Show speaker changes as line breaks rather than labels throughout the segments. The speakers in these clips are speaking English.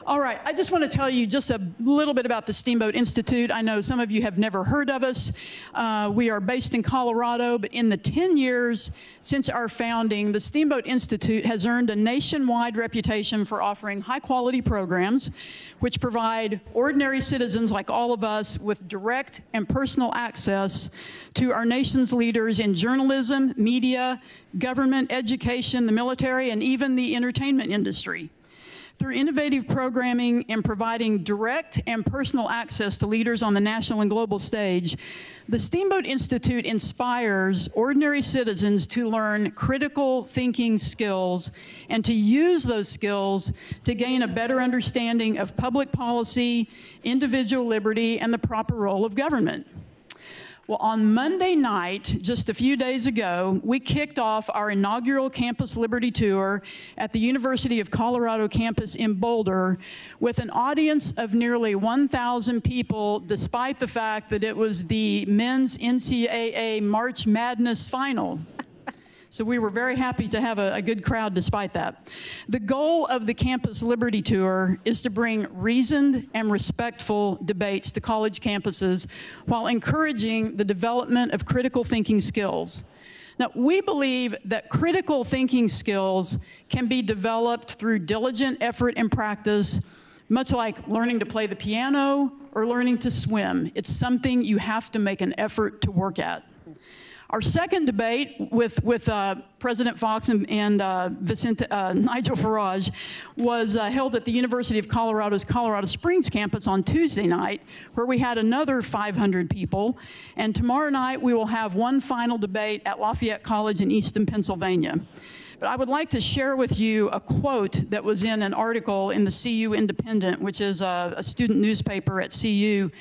All right, I just want to tell you just a little bit about the Steamboat Institute. I know some of you have never heard of us. We are based in Colorado, but in the 10 years since our founding, the Steamboat Institute has earned a nationwide reputation for offering high-quality programs which provide ordinary citizens like all of us with direct and personal access to our nation's leaders in journalism, media, government, education, the military, and even the entertainment industry. Through innovative programming and providing direct and personal access to leaders on the national and global stage, the Steamboat Institute inspires ordinary citizens to learn critical thinking skills and to use those skills to gain a better understanding of public policy, individual liberty, and the proper role of government. Well, on Monday night, just a few days ago, we kicked off our inaugural Campus Liberty Tour at the University of Colorado campus in Boulder with an audience of nearly 1,000 people, despite the fact that it was the men's NCAA March Madness final. So we were very happy to have a good crowd despite that. The goal of the Campus Liberty Tour is to bring reasoned and respectful debates to college campuses while encouraging the development of critical thinking skills. Now, we believe that critical thinking skills can be developed through diligent effort and practice, much like learning to play the piano or learning to swim. It's something you have to make an effort to work at. Our second debate with President Fox and Vicente, Nigel Farage was held at the University of Colorado's Colorado Springs campus on Tuesday night, where we had another 500 people. And tomorrow night, we will have one final debate at Lafayette College in Easton, Pennsylvania. But I would like to share with you a quote that was in an article in the CU Independent, which is a student newspaper at CU.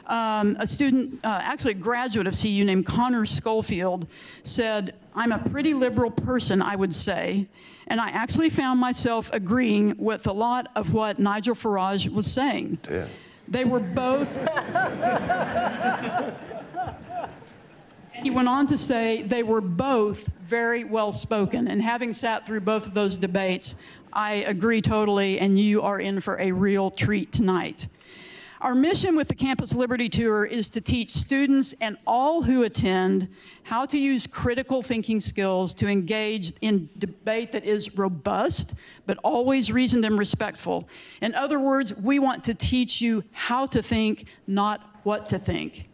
A student, actually a graduate of CU named Connor Schofield, said, "I'm a pretty liberal person, I would say, and I actually found myself agreeing with a lot of what Nigel Farage was saying." Yeah. They were both, and he went on to say, they were both very well spoken, and having sat through both of those debates, I agree totally, and you are in for a real treat tonight. Our mission with the Campus Liberty Tour is to teach students and all who attend how to use critical thinking skills to engage in debate that is robust, but always reasoned and respectful. In other words, we want to teach you how to think, not what to think.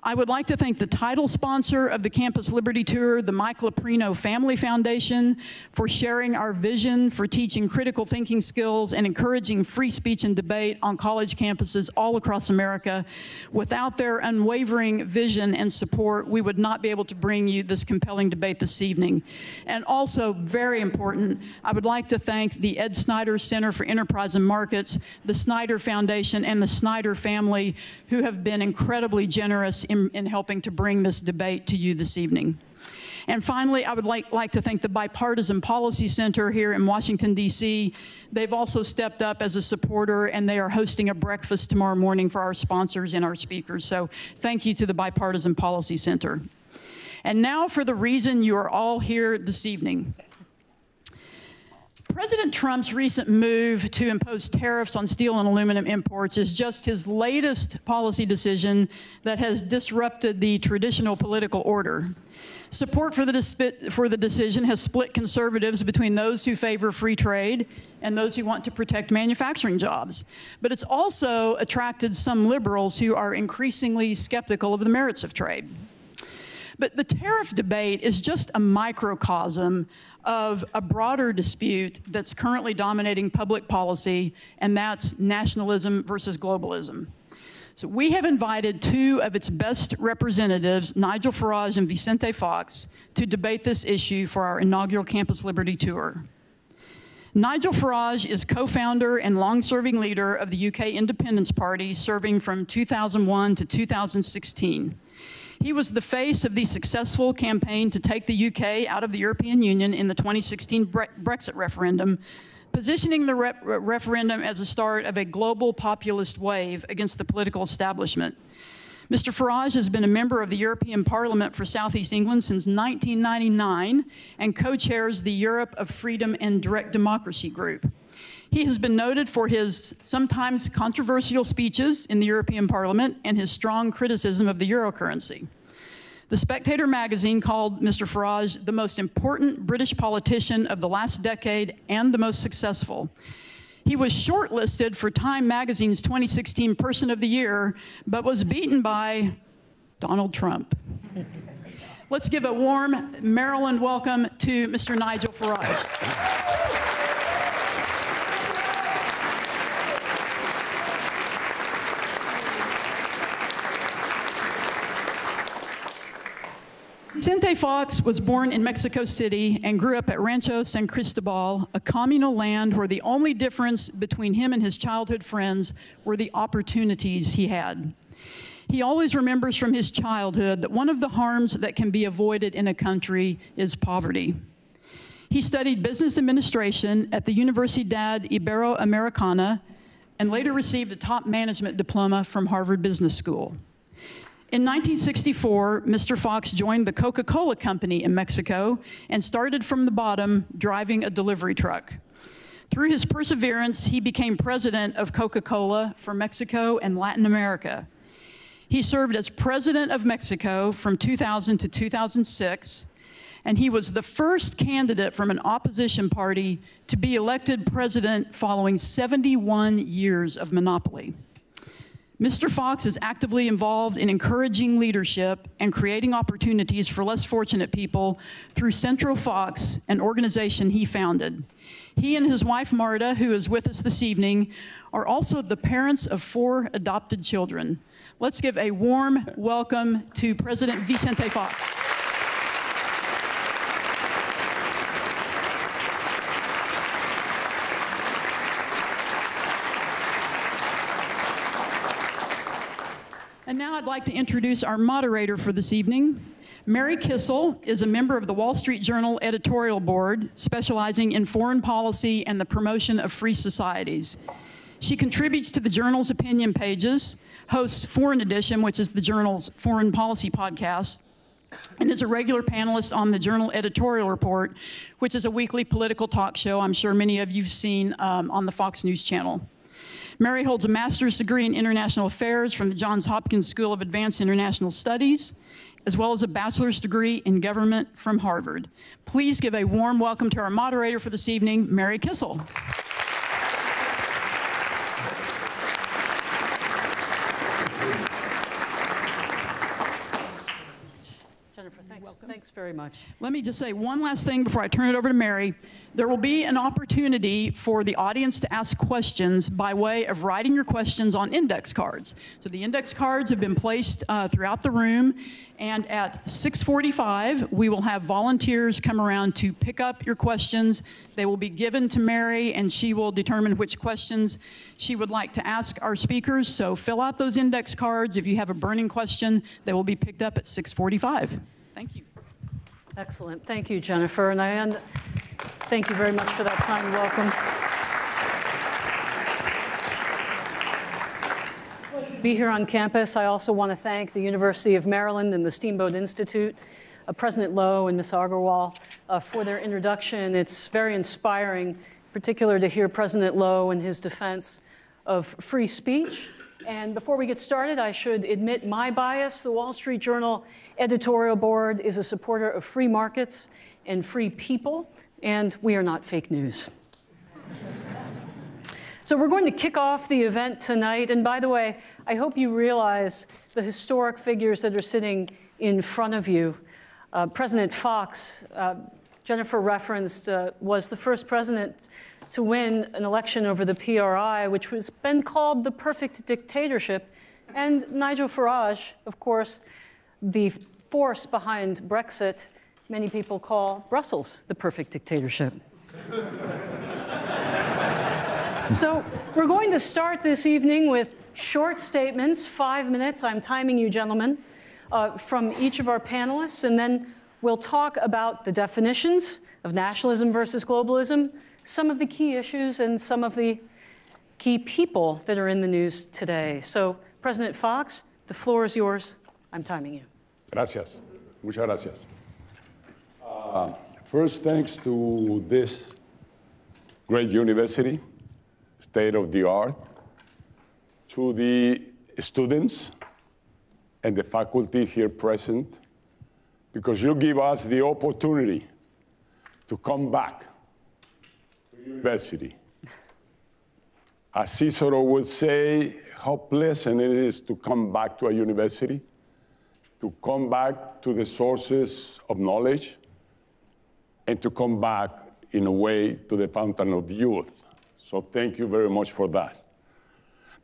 I would like to thank the title sponsor of the Campus Liberty Tour, the Mike Leprino Family Foundation, for sharing our vision for teaching critical thinking skills and encouraging free speech and debate on college campuses all across America. Without their unwavering vision and support, we would not be able to bring you this compelling debate this evening. And also, very important, I would like to thank the Ed Snyder Center for Enterprise and Markets, the Snyder Foundation, and the Snyder family, who have been incredibly generous in helping to bring this debate to you this evening. And finally, I would like to thank the Bipartisan Policy Center here in Washington, D.C. They've also stepped up as a supporter, and they are hosting a breakfast tomorrow morning for our sponsors and our speakers. So thank you to the Bipartisan Policy Center. And now for the reason you are all here this evening. President Trump's recent move to impose tariffs on steel and aluminum imports is just his latest policy decision that has disrupted the traditional political order. Support for the decision has split conservatives between those who favor free trade and those who want to protect manufacturing jobs. But it's also attracted some liberals who are increasingly skeptical of the merits of trade. But the tariff debate is just a microcosm of a broader dispute that's currently dominating public policy, and that's nationalism versus globalism. So we have invited two of its best representatives, Nigel Farage and Vicente Fox, to debate this issue for our inaugural Campus Liberty Tour. Nigel Farage is co-founder and long-serving leader of the UK Independence Party, serving from 2001 to 2016. He was the face of the successful campaign to take the UK out of the European Union in the 2016 Brexit referendum, positioning the referendum as a start of a global populist wave against the political establishment. Mr. Farage has been a member of the European Parliament for Southeast England since 1999 and co-chairs the Europe of Freedom and Direct Democracy group. He has been noted for his sometimes controversial speeches in the European Parliament and his strong criticism of the euro currency. The Spectator magazine called Mr. Farage the most important British politician of the last decade and the most successful. He was shortlisted for Time magazine's 2016 Person of the Year, but was beaten by Donald Trump. Let's give a warm Maryland welcome to Mr. Nigel Farage. Vicente Fox was born in Mexico City and grew up at Rancho San Cristobal, a communal land where the only difference between him and his childhood friends were the opportunities he had. He always remembers from his childhood that one of the harms that can be avoided in a country is poverty. He studied business administration at the Universidad Iberoamericana and later received a top management diploma from Harvard Business School. In 1964, Mr. Fox joined the Coca-Cola Company in Mexico and started from the bottom, driving a delivery truck. Through his perseverance, he became president of Coca-Cola for Mexico and Latin America. He served as president of Mexico from 2000 to 2006, and he was the first candidate from an opposition party to be elected president following 71 years of monopoly. Mr. Fox is actively involved in encouraging leadership and creating opportunities for less fortunate people through Centro Fox, an organization he founded. He and his wife, Marta, who is with us this evening, are also the parents of 4 adopted children. Let's give a warm welcome to President Vicente Fox. And now I'd like to introduce our moderator for this evening. Mary Kissel is a member of the Wall Street Journal editorial board, specializing in foreign policy and the promotion of free societies. She contributes to the journal's opinion pages, hosts Foreign Edition, which is the journal's foreign policy podcast, and is a regular panelist on the Journal Editorial Report, which is a weekly political talk show I'm sure many of you've seen on the Fox News channel. Mary holds a master's degree in international affairs from the Johns Hopkins School of Advanced International Studies, as well as a bachelor's degree in government from Harvard. Please give a warm welcome to our moderator for this evening, Mary Kissel.
Thanks very much.
Let me just say one last thing before I turn it over to Mary. There will be an opportunity for the audience to ask questions by way of writing your questions on index cards. So the index cards have been placed throughout the room, and at 6:45, we will have volunteers come around to pick up your questions. They will be given to Mary, and she will determine which questions she would like to ask our speakers. So fill out those index cards. If you have a burning question, they will be picked up at 6:45. Thank you.
Excellent. Thank you, Jennifer. And thank you very much for that kind welcome. Be here on campus. I also want to thank the University of Maryland and the Steamboat Institute, President Lowe and Ms. Agarwal for their introduction. It's very inspiring, in particular to hear President Lowe and his defense of free speech. And before we get started, I should admit my bias. The Wall Street Journal editorial board is a supporter of free markets and free people, and we are not fake news. So we're going to kick off the event tonight. And by the way, I hope you realize the historic figures that are sitting in front of you. President Fox, Jennifer referenced, was the first president to win an election over the PRI, which has been called the perfect dictatorship. And Nigel Farage, of course, the force behind Brexit, many people call Brussels the perfect dictatorship. So we're going to start this evening with short statements, 5 minutes. I'm timing you, gentlemen, from each of our panelists. And then we'll talk about the definitions of nationalism versus globalism, some of the key issues, and some of the key people that are in the news today. So, President Fox, the floor is yours. I'm timing you.
Gracias. Muchas gracias. First, thanks to this great university state of the art, to the students and the faculty here present, because you give us the opportunity to come back to university. As Cicero would say, how pleasant it is to come back to a university, to come back to the sources of knowledge, and to come back, in a way, to the fountain of youth. So thank you very much for that.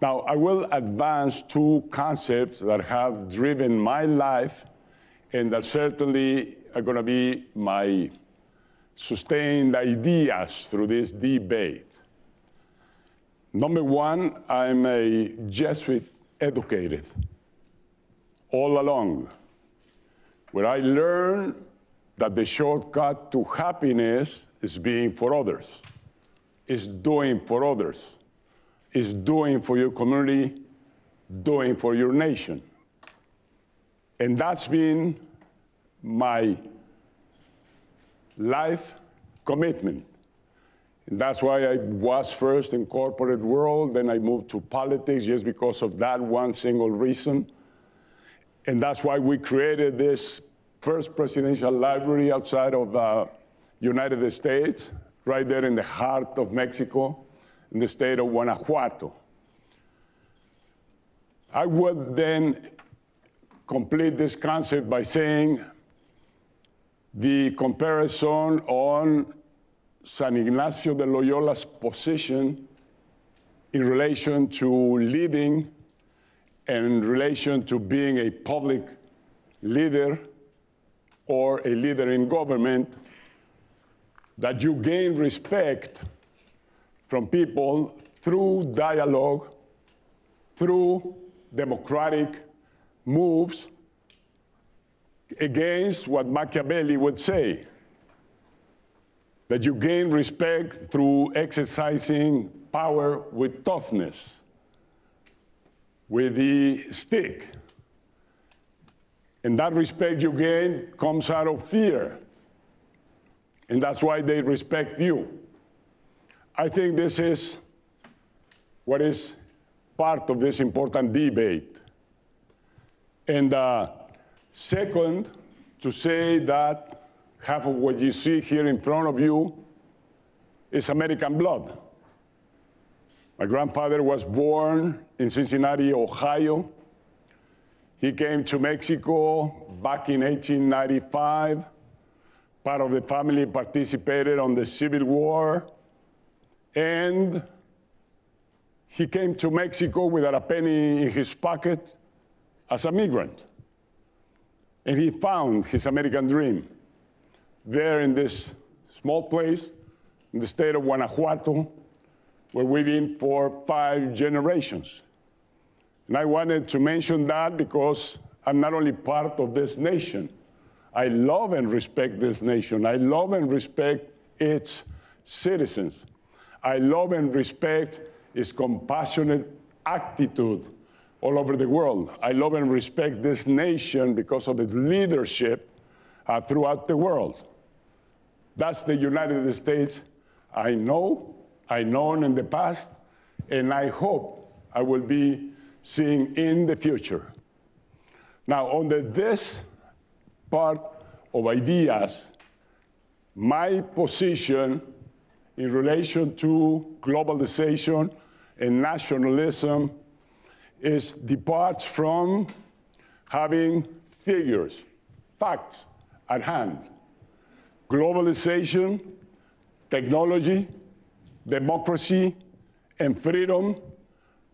Now, I will advance two concepts that have driven my life and that certainly are going to be my sustained ideas through this debate. Number one, I'm a Jesuit educated all along, where I learned that the shortcut to happiness is being for others, is doing for others, is doing for your community, doing for your nation. And that's been my life commitment. And that's why I was first in corporate world, then I moved to politics just because of that one single reason. And that's why we created this first presidential library outside of United States, right there in the heart of Mexico, in the state of Guanajuato. I would then complete this concept by saying the comparison on San Ignacio de Loyola's position in relation to leading and in relation to being a public leader or a leader in government, that you gain respect from people through dialogue, through democratic moves against what Machiavelli would say, that you gain respect through exercising power with toughness, with the stick. And that respect you gain comes out of fear. And that's why they respect you. I think this is what is part of this important debate. And second, to say that half of what you see here in front of you is American blood. My grandfather was born in Cincinnati, Ohio. He came to Mexico back in 1895. Part of the family participated on the Civil War. And he came to Mexico without a penny in his pocket as a migrant. And he found his American dream there in this small place in the state of Guanajuato, where we've been for 5 generations. And I wanted to mention that because I'm not only part of this nation, I love and respect this nation. I love and respect its citizens. I love and respect its compassionate attitude all over the world. I love and respect this nation because of its leadership throughout the world. That's the United States I know, I've known in the past, and I hope I will be seeing in the future. Now, on this part of ideas, my position in relation to globalization and nationalism departs from having figures, facts at hand. Globalization, technology, democracy, and freedom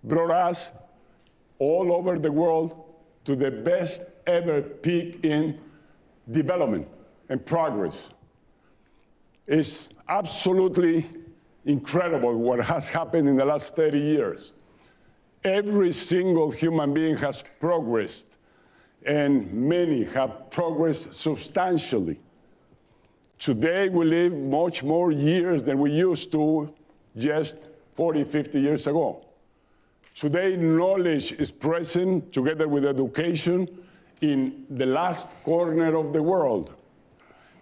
brought us all over the world to the best ever peak in development and progress. It's absolutely incredible what has happened in the last 30 years. Every single human being has progressed, and many have progressed substantially. Today, we live much more years than we used to just 40, 50 years ago. Today, knowledge is present together with education in the last corner of the world.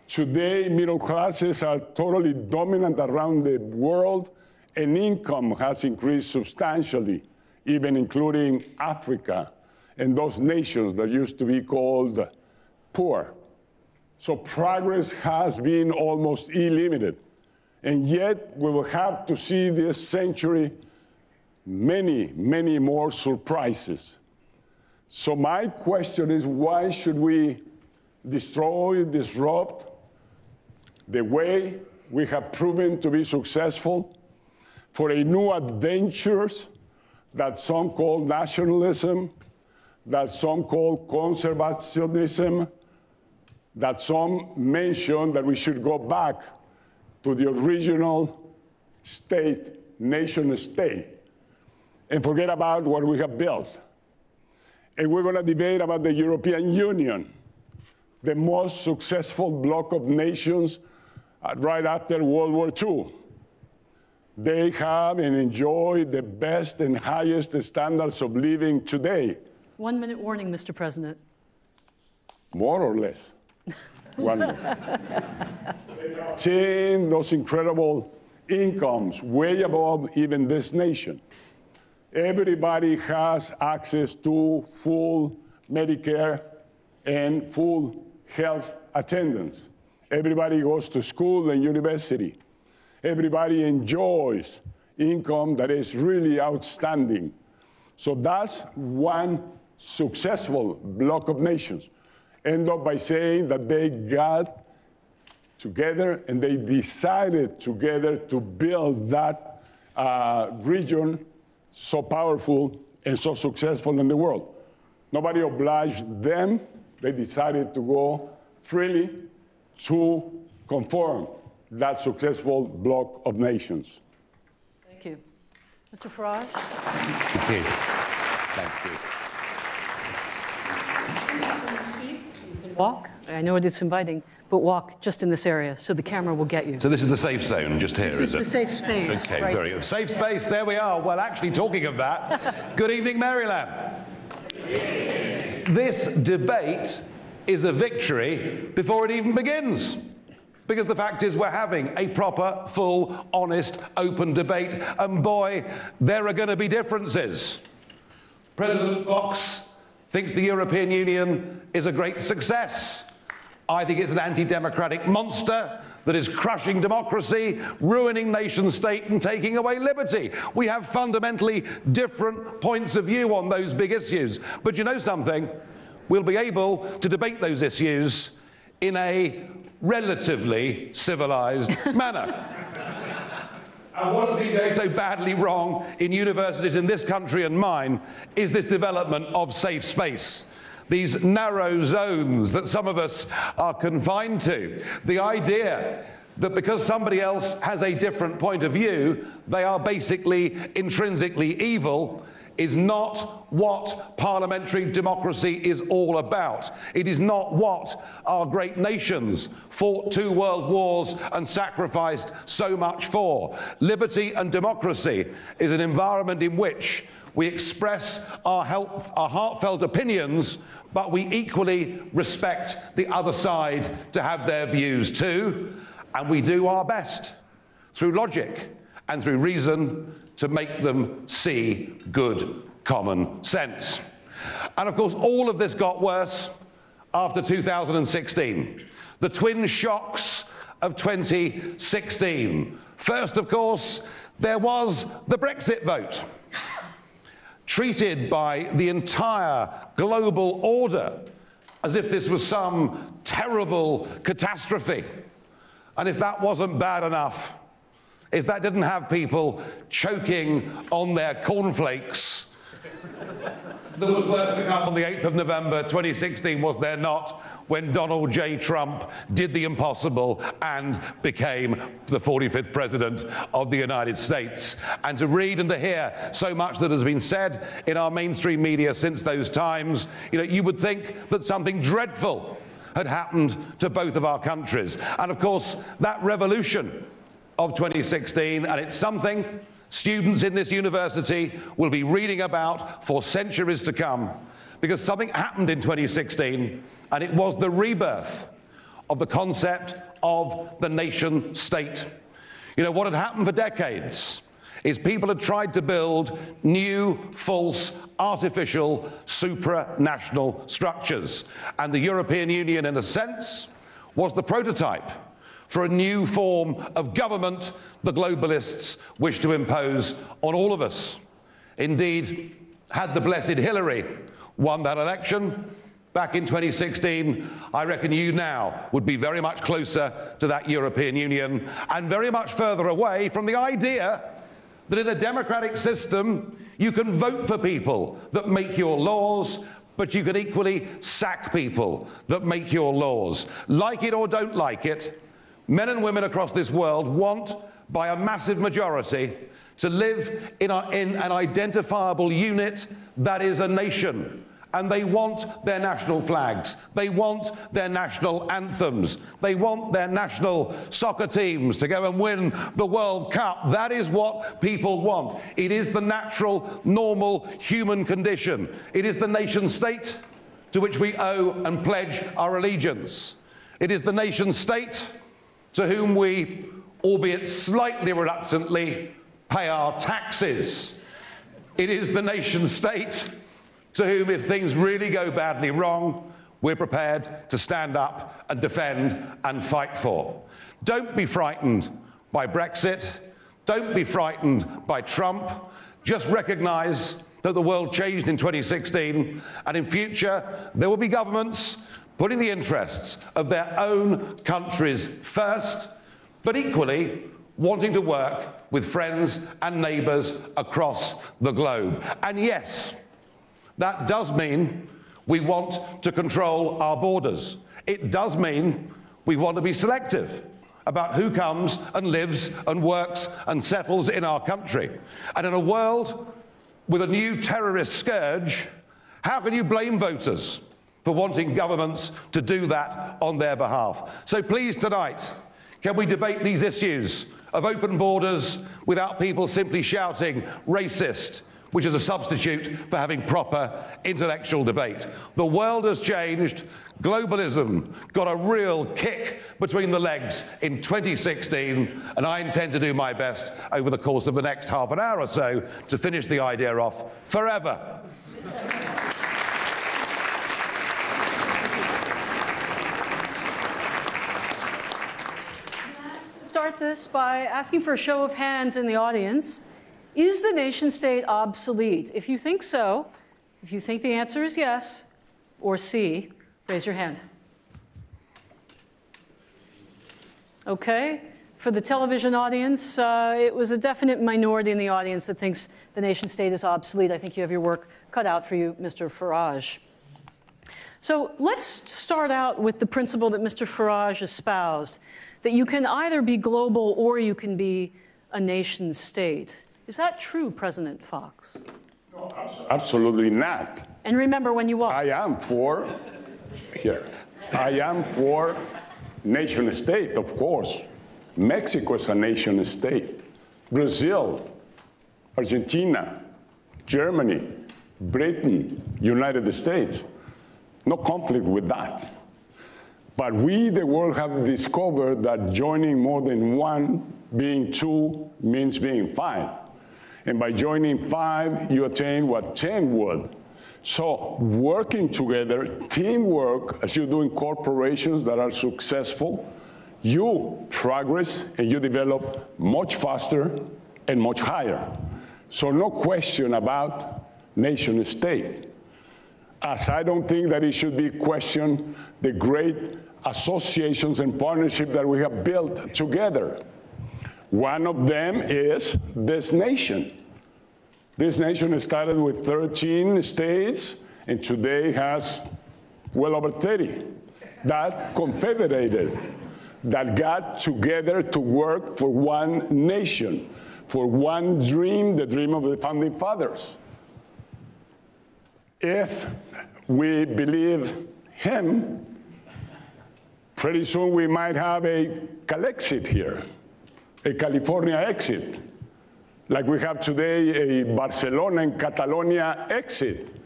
Today, middle classes are totally dominant around the world, and income has increased substantially, even including Africa and those nations that used to be called poor. So progress has been almost illimited. And yet, we will have to see this century many, many more surprises. So my question is, why should we destroy, disrupt the way we have proven to be successful for a new adventures that some call nationalism, that some call conservationism, that some mention that we should go back to the original state, nation state, and forget about what we have built. And we're going to debate about the European Union, the most successful bloc of nations right after World War II. They have and enjoy the best and highest standards of living today.
1 minute warning, Mr. President.
More or less. 1 minute. Seeing those incredible incomes way above even this nation. Everybody has access to full Medicare and full health attendance. Everybody goes to school and university. Everybody enjoys income that is really outstanding. So that's one successful bloc of nations. End up by saying that they got together and they decided together to build that region so powerful and so successful in the world. Nobody obliged them. They decided to go freely to conform that successful bloc of nations.
Thank you. Mr. Farage?
Thank you. Thank you.
You can walk. I know it's inviting, but walk just in this area so the camera will get you.
So this is the safe zone, just here,
This is the safe space.
Okay,
right?
very good. Safe space, there we are. Well, actually, talking of that, good evening, Maryland. This debate is a victory before it even begins. Because the fact is we're having a proper, full, honest, open debate, and boy, there are going to be differences. President Fox thinks the European Union is a great success. I think it's an anti-democratic monster that is crushing democracy, ruining nation state, and taking away liberty. We have fundamentally different points of view on those big issues. But you know something? We'll be able to debate those issues in a relatively civilized manner. And what has been going so badly wrong in universities in this country and mine is this development of safe space. These narrow zones that some of us are confined to. The idea that because somebody else has a different point of view, they are basically intrinsically evil is not what parliamentary democracy is all about. It is not what our great nations fought 2 world wars and sacrificed so much for. Liberty and democracy is an environment in which we express our heartfelt opinions, but we equally respect the other side to have their views too, and we do our best through logic and through reason to make them see good common sense. And of course, all of this got worse after 2016. The twin shocks of 2016. First, of course, there was the Brexit vote, treated by the entire global order as if this was some terrible catastrophe. And if that wasn't bad enough, if that didn't have people choking on their cornflakes, there was worse to come on the 8th of November 2016, was there not, when Donald J. Trump did the impossible and became the 45th President of the United States. And to read and to hear so much that has been said in our mainstream media since those times, you would think that something dreadful had happened to both of our countries. And of course, that revolution of 2016, and it's something students in this university will be reading about for centuries to come, because something happened in 2016, and it was the rebirth of the concept of the nation state. What had happened for decades is people had tried to build new, false, artificial, supranational structures. And the European Union, in a sense, was the prototype for a new form of government the globalists wish to impose on all of us. Indeed, had the blessed Hillary won that election back in 2016, I reckon you now would be very much closer to that European Union and very much further away from the idea that in a democratic system you can vote for people that make your laws, but you can equally sack people that make your laws. Like it or don't like it, men and women across this world want, by a massive majority, to live in an identifiable unit that is a nation. And they want their national flags. They want their national anthems. They want their national soccer teams to go and win the World Cup. That is what people want. It is the natural, normal human condition. It is the nation state to which we owe and pledge our allegiance. It is the nation state to whom we, albeit slightly reluctantly, pay our taxes. It is the nation state to whom, if things really go badly wrong, we're prepared to stand up and defend and fight for. Don't be frightened by Brexit. Don't be frightened by Trump. Just recognize that the world changed in 2016, and in future there will be governments putting the interests of their own countries first, but equally wanting to work with friends and neighbours across the globe. And yes, that does mean we want to control our borders. It does mean we want to be selective about who comes and lives and works and settles in our country. And in a world with a new terrorist scourge, how can you blame voters for wanting governments to do that on their behalf? So please tonight, can we debate these issues of open borders without people simply shouting racist, which is a substitute for having proper intellectual debate. The world has changed. Globalism got a real kick between the legs in 2016, and I intend to do my best over the course of the next half an hour or so to finish the idea off forever.
Start this by asking for a show of hands in the audience. Is the nation state obsolete? If you think so, if you think the answer is yes or C, raise your hand. Okay. For the television audience, it was a definite minority in the audience that thinks the nation state is obsolete. I think you have your work cut out for you, Mr. Farage. So let's start out with the principle that Mr. Farage espoused, that you can either be global or you can be a nation state. Is that true, President Fox?
No, absolutely not.
And remember when you walk.
I am for nation state, of course. Mexico is a nation state. Brazil, Argentina, Germany, Britain, United States. No conflict with that. But we, the world, have discovered that joining more than one, being two, means being five. And by joining five, you attain what 10 would. So working together, teamwork, as you do in corporations that are successful, you progress and you develop much faster and much higher. So no question about nation state. As I don't think that it should be questioned the great associations and partnerships that we have built together. One of them is this nation. This nation started with 13 states and today has well over 30 that confederated, that got together to work for one nation, for one dream, the dream of the founding fathers. If we believe him, pretty soon we might have a Calexit here, a California exit, like we have today a Barcelona and Catalonia exit.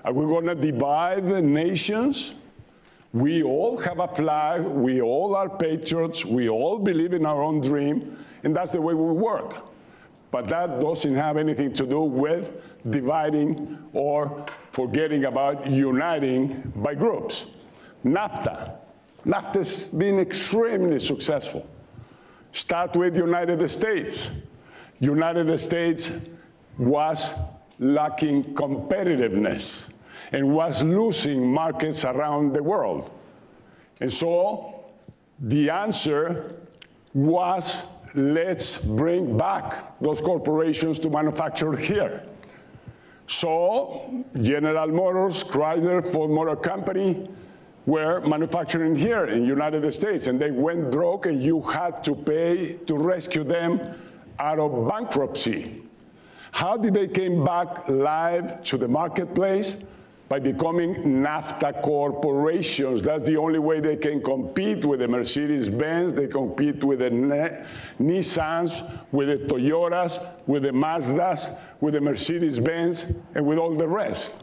Are we going to divide the nations? We all have a flag, we all are patriots, we all believe in our own dream, and that's the way we work. But that doesn't have anything to do with dividing or forgetting about uniting by groups. NAFTA. NAFTA's been extremely successful. Start with United States. United States was lacking competitiveness and was losing markets around the world. And so the answer was, let's bring back those corporations to manufacture here. So General Motors, Chrysler, Ford Motor Company were manufacturing here in the United States, and they went broke, and you had to pay to rescue them out of bankruptcy. How did they come back live to the marketplace? By becoming NAFTA corporations. That's the only way they can compete with the Mercedes-Benz, they compete with the Nissans, with the Toyotas, with the Mazdas, with the Mercedes-Benz, and with all the rest.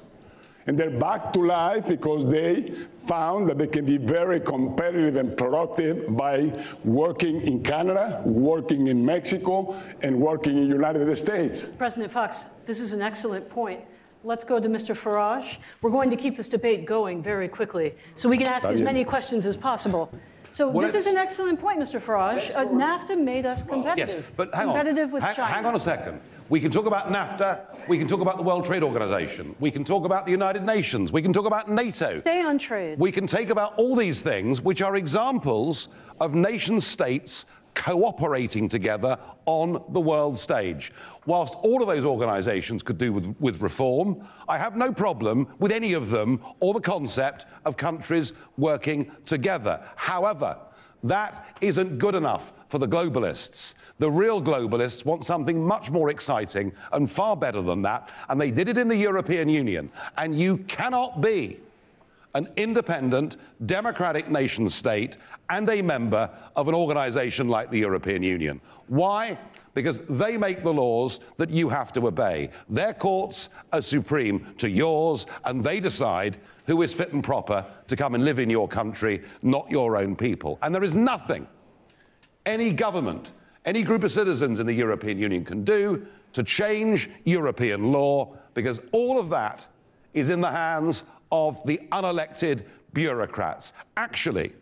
And they're back to life because they found that they can be very competitive and productive by working in Canada, working in Mexico, and working in the United States.
President Fox, this is an excellent point. Let's go to Mr. Farage. We're going to keep this debate going very quickly so we can ask as many questions as possible. So this is an excellent point, Mr. Farage. NAFTA made us competitive.
Yes, but hang
competitive
on.
with China.
Hang on a second. We can talk about NAFTA, we can talk about the World Trade Organization, we can talk about the United Nations, we can talk about NATO.
Stay on trade.
We can take about all these things which are examples of nation states cooperating together on the world stage. Whilst all of those organizations could do with reform, I have no problem with any of them or the concept of countries working together. However, that isn't good enough for the globalists. The real globalists want something much more exciting and far better than that, and they did it in the European Union. And you cannot be an independent, democratic nation state and a member of an organization like the European Union. Why? Because they make the laws that you have to obey. Their courts are supreme to yours, and they decide who is fit and proper to come and live in your country, not your own people. And there is nothing any government, any group of citizens in the European Union can do to change European law, because all of that is in the hands of the unelected bureaucrats. Actually,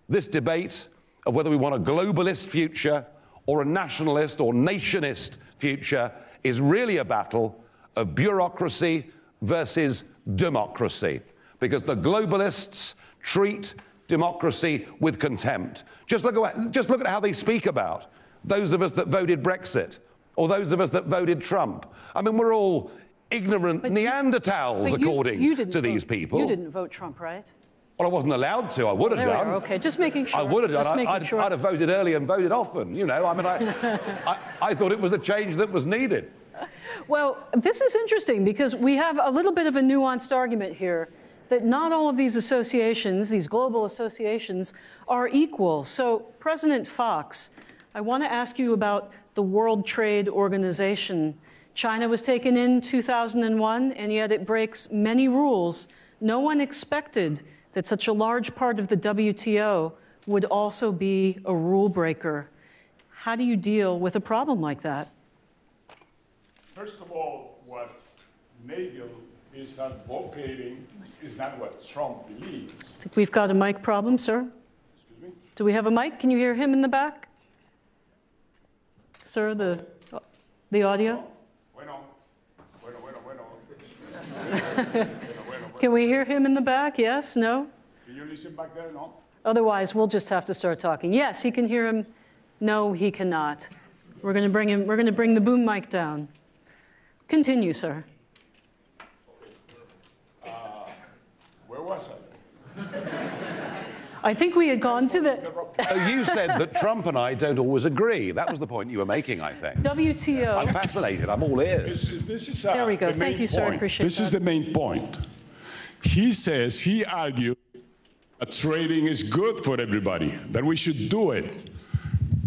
this debate of whether we want a globalist future or a nationalist or nationist future is really a battle of bureaucracy versus democracy, because the globalists treat democracy with contempt. Just look at how they speak about those of us that voted Brexit or those of us that voted Trump. I mean, we're all ignorant Neanderthals, according to these people.
You didn't vote Trump, right?
Well, I wasn't allowed to. I would have done.
Okay, just making sure.
I would have done. I'd
Sure.
have voted early and voted often. You know, I mean, I thought it was a change that was needed.
Well, this is interesting because we have a little bit of a nuanced argument here that not all of these associations, these global associations, are equal. So, President Fox, I want to ask you about the World Trade Organization. China was taken in 2001, and yet it breaks many rules. No one expected that such a large part of the WTO would also be a rule breaker. How do you deal with a problem like that?
First of all, what Nigel is advocating is not what Trump believes.
I think we've got a mic problem, sir.
Excuse me?
Do we have a mic? Can you hear him in the back? Sir, the audio? Can we hear him in the back? Yes? No?
Can you listen back there? No?
Otherwise, we'll just have to start talking. Yes, he can hear him. No, he cannot. We're going to bring the boom mic down. Continue, sir.
Where was I?
I think we had gone to the
You said that Trump and I don't always agree. That was the point you were making, I think.
WTO.
I'm fascinated. I'm all ears.
This is
There we go.
the
Thank you, sir. I appreciate
This
that.
is the main point. He argued that trading is good for everybody, that we should do it,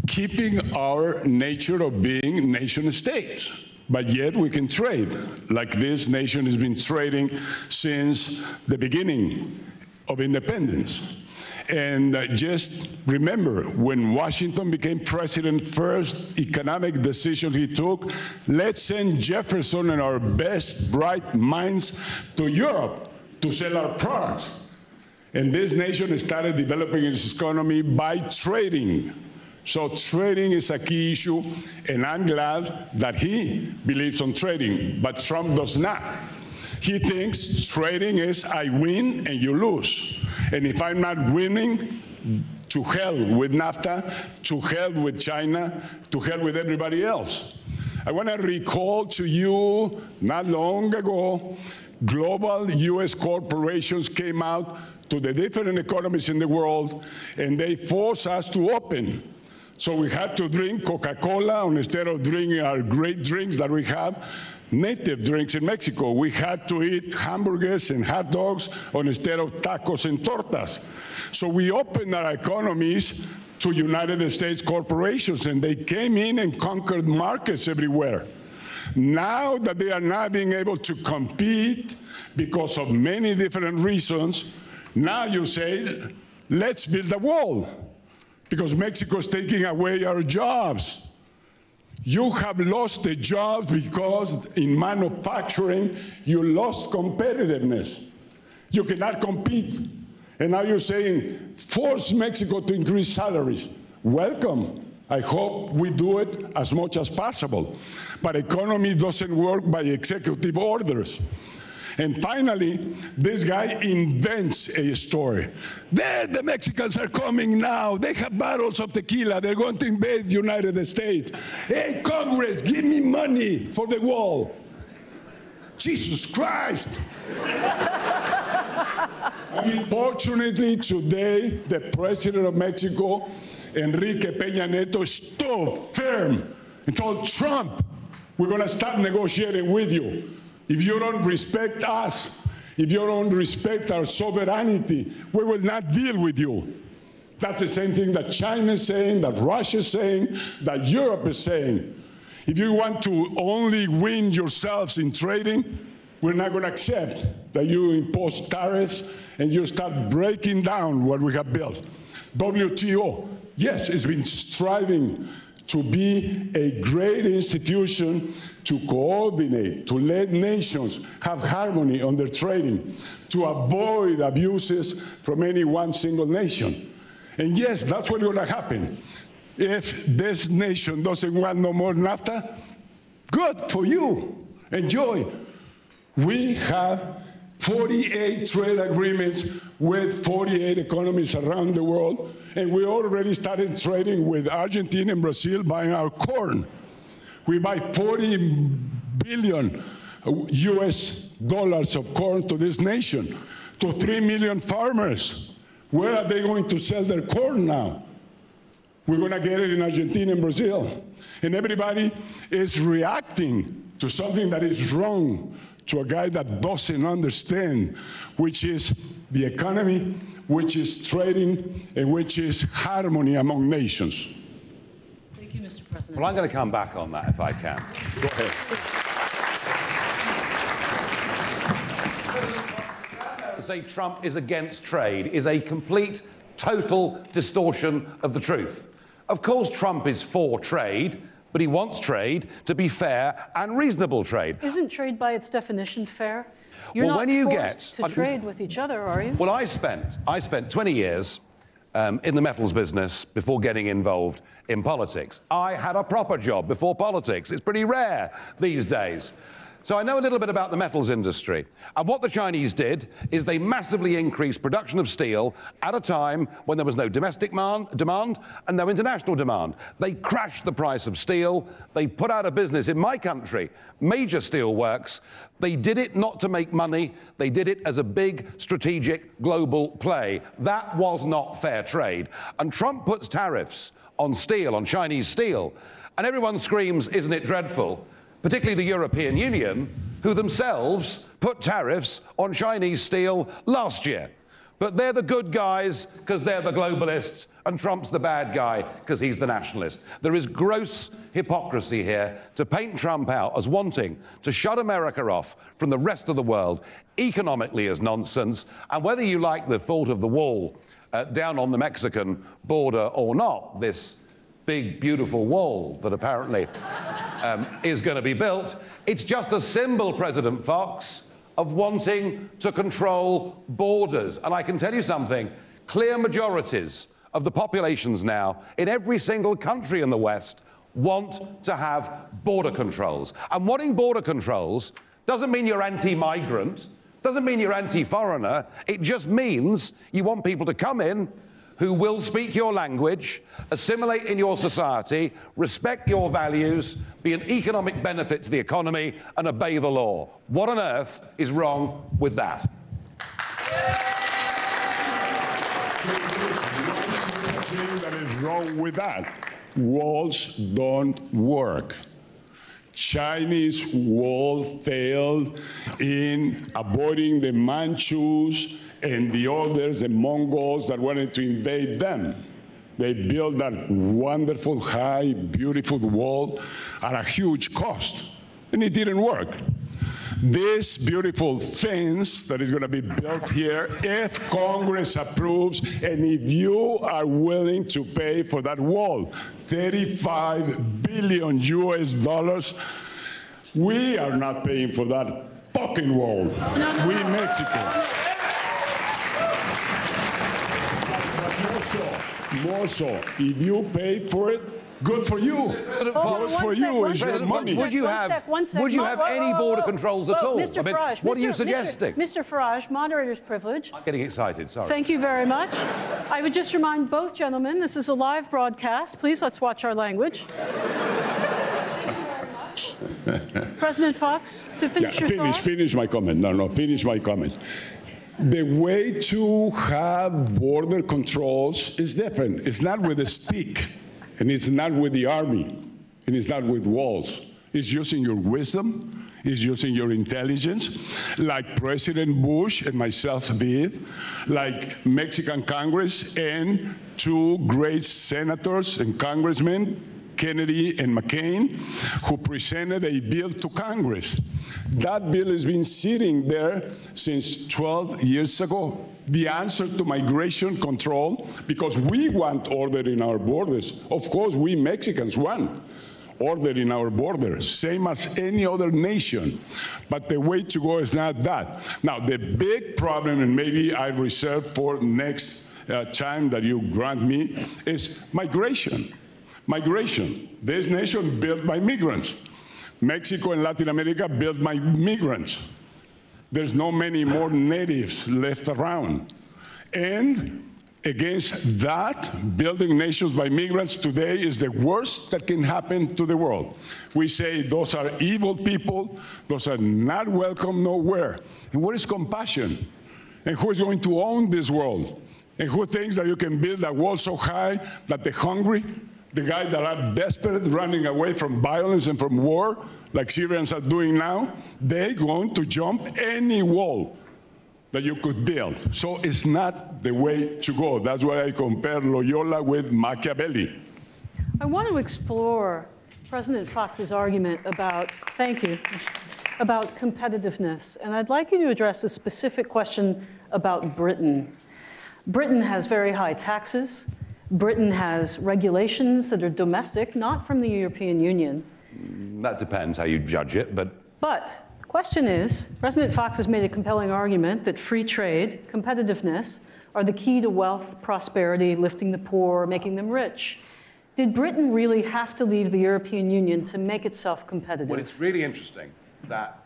keeping our nature of being nation states. But yet we can trade, like this nation has been trading since the beginning of independence. And just remember, when Washington became president, first economic decision he took, let's send Jefferson and our best bright minds to Europe to sell our products. And this nation started developing its economy by trading. So trading is a key issue, and I'm glad that he believes on trading, but Trump does not. He thinks trading is I win and you lose. And if I'm not winning, to hell with NAFTA, to hell with China, to hell with everybody else. I want to recall to you, not long ago, global US corporations came out to the different economies in the world, and they forced us to open. So we had to drink Coca-Cola instead of drinking our great drinks that we have, native drinks in Mexico. We had to eat hamburgers and hot dogs instead of tacos and tortas. So we opened our economies to United States corporations, and they came in and conquered markets everywhere. Now that they are not being able to compete because of many different reasons, now you say, let's build a wall, because Mexico is taking away our jobs. You have lost the jobs because in manufacturing, you lost competitiveness. You cannot compete. And now you're saying, force Mexico to increase salaries. Welcome. I hope we do it as much as possible. But economy doesn't work by executive orders. And finally, this guy invents a story. There, the Mexicans are coming now. They have barrels of tequila. They're going to invade the United States. Hey, Congress, give me money for the wall. Jesus Christ. Unfortunately, today, the president of Mexico, Enrique Peña Nieto, stood firm and told Trump, we're going to start negotiating with you. If you don't respect us, if you don't respect our sovereignty, we will not deal with you. That's the same thing that China is saying, that Russia is saying, that Europe is saying. If you want to only win yourselves in trading, we're not going to accept that you impose tariffs and you start breaking down what we have built. WTO, yes, it's been striving to be a great institution to coordinate, to let nations have harmony on their trading, to avoid abuses from any one single nation. And yes, that's what's going to happen. If this nation doesn't want no more NAFTA, good for you. Enjoy. We have 48 trade agreements with 48 economies around the world, and we already started trading with Argentina and Brazil buying our corn. We buy 40 billion US dollars of corn to this nation, to 3 million farmers. Where are they going to sell their corn now? We're going to get it in Argentina and Brazil. And everybody is reacting to something that is wrong, to a guy that doesn't understand, which is the economy, which is trading, and which is harmony among nations.
Thank you, Mr. President.
Well, I'm going to come back on that if I can. Go ahead. To say Trump is against trade is a complete, total distortion of the truth. Of course, Trump is for trade, but he wants trade to be fair and reasonable trade.
Isn't trade by its definition fair? You're
Well,
not
when you
forced to trade with each other, are you?
Well, I spent 20 years in the metals business before getting involved in politics. I had a proper job before politics. It's pretty rare these days. So I know a little bit about the metals industry. And what the Chinese did is they massively increased production of steel at a time when there was no domestic demand and no international demand. They crashed the price of steel. They put out of business, in my country, major steel works. They did it not to make money. They did it as a big strategic global play. That was not fair trade. And Trump puts tariffs on steel, on Chinese steel, and everyone screams, isn't it dreadful? Particularly the European Union, who themselves put tariffs on Chinese steel last year. But they're the good guys because they're the globalists, and Trump's the bad guy because he's the nationalist. There is gross hypocrisy here to paint Trump out as wanting to shut America off from the rest of the world economically as nonsense, and whether you like the thought of the wall down on the Mexican border or not, this big, beautiful wall that apparently is going to be built, it's just a symbol, President Fox, of wanting to control borders. And I can tell you something, clear majorities of the populations now in every single country in the West want to have border controls. And wanting border controls doesn't mean you're anti-migrant, doesn't mean you're anti-foreigner. It just means you want people to come in who will speak your language, assimilate in your society, respect your values, be an economic benefit to the economy, and obey the law. What on earth is wrong with that?
Thing that is wrong with that. Walls don't work. Chinese wall failed in avoiding the Manchus and the others, the Mongols that wanted to invade them. They built that wonderful, high, beautiful wall at a huge cost, and it didn't work. This beautiful fence that is going to be built here, if Congress approves, and if you are willing to pay for that wall, $35 billion US, we are not paying for that fucking wall. We, Mexico. More so, if you pay for it, good for you. Good for you. It's your money.
Would you have any border controls at all?
Mr. Farage,
what are you suggesting?
Mr. Farage, moderator's privilege.
I'm getting excited, sorry.
Thank you very much. I would just remind both gentlemen, this is a live broadcast. Please, let's watch our language. President Fox, to finish your thought.
Finish my comment. No, finish my comment. The way to have border controls is different. It's not with a stick, and it's not with the army, and it's not with walls. It's using your wisdom, it's using your intelligence, like President Bush and myself did, like Mexican Congress and two great senators and congressmen, Kennedy and McCain, who presented a bill to Congress. That bill has been sitting there since 12 years ago. The answer to migration control, because we want order in our borders. Of course, we Mexicans want order in our borders, same as any other nation. But the way to go is not that. Now, the big problem, and maybe I reserve for next time that you grant me, is migration. Migration. This nation built by migrants. Mexico and Latin America built by migrants. There's no many more natives left around. And against that, building nations by migrants today is the worst that can happen to the world. We say those are evil people, those are not welcome nowhere. And what is compassion? And who is going to own this world? And who thinks that you can build a wall so high that the hungry, the guys that are desperate, running away from violence and from war, like Syrians are doing now, they're going to jump any wall that you could build. So it's not the way to go. That's why I compare Loyola with Machiavelli.
I want to explore President Fox's argument about, thank you, about competitiveness. And I'd like you to address a specific question about Britain. Britain has very high taxes. Britain has regulations that are domestic, not from the European Union.
That depends how you judge it, but
the question is, President Fox has made a compelling argument that free trade, competitiveness, are the key to wealth, prosperity, lifting the poor, making them rich. Did Britain really have to leave the European Union to make itself competitive?
well, it's really interesting that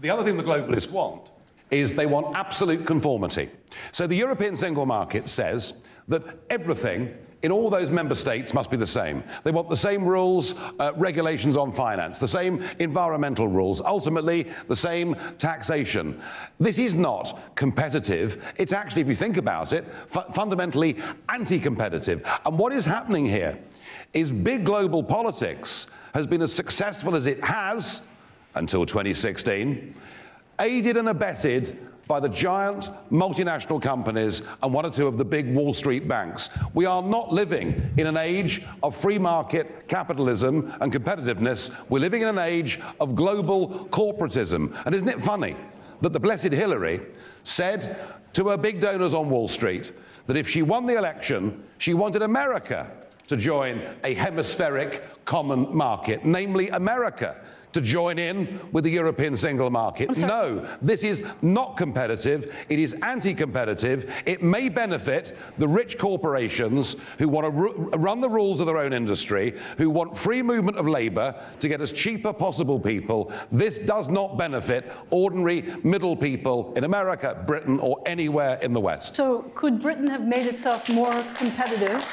the other thing the globalists want is they want absolute conformity. So the European single market says that everything in all those member states must be the same. They want the same rules, regulations on finance, the same environmental rules, ultimately the same taxation. This is not competitive. It's actually, if you think about it, fundamentally anti-competitive. And what is happening here is big global politics has been as successful as it has until 2016, aided and abetted by the giant multinational companies and one or two of the big Wall Street banks. We are not living in an age of free market capitalism and competitiveness. We're living in an age of global corporatism. And isn't it funny? that the blessed Hillary said to her big donors on Wall Street that if she won the election, she wanted America to join a hemispheric common market, namely America to join in with the European single market. No, this is not competitive. It is anti-competitive. It may benefit the rich corporations who want to run the rules of their own industry, who want free movement of labor to get as cheaper possible people. This does not benefit ordinary middle people in America, Britain, or anywhere in the West.
So could Britain have made itself more competitive?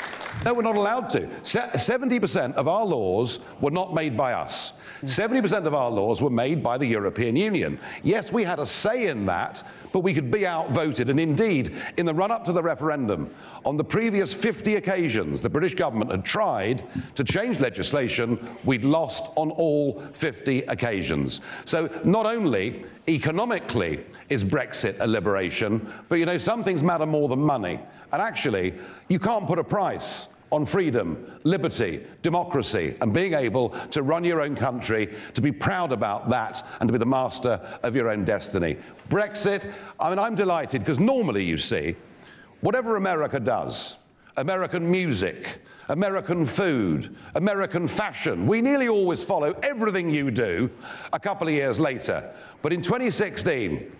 No, we're not allowed to. 70% of our laws were not made by us. 70% of our laws were made by the European Union. Yes, we had a say in that, but we could be outvoted. And indeed, in the run-up to the referendum, on the previous 50 occasions the British government had tried to change legislation, we'd lost on all 50 occasions. So not only economically is Brexit a liberation, but, you know, some things matter more than money. And actually, you can't put a price on freedom, liberty, democracy, and being able to run your own country, to be proud about that, and to be the master of your own destiny. Brexit, I mean, I'm delighted, because normally, you see, whatever America does, American music, American food, American fashion, we nearly always follow everything you do a couple of years later. But in 2016,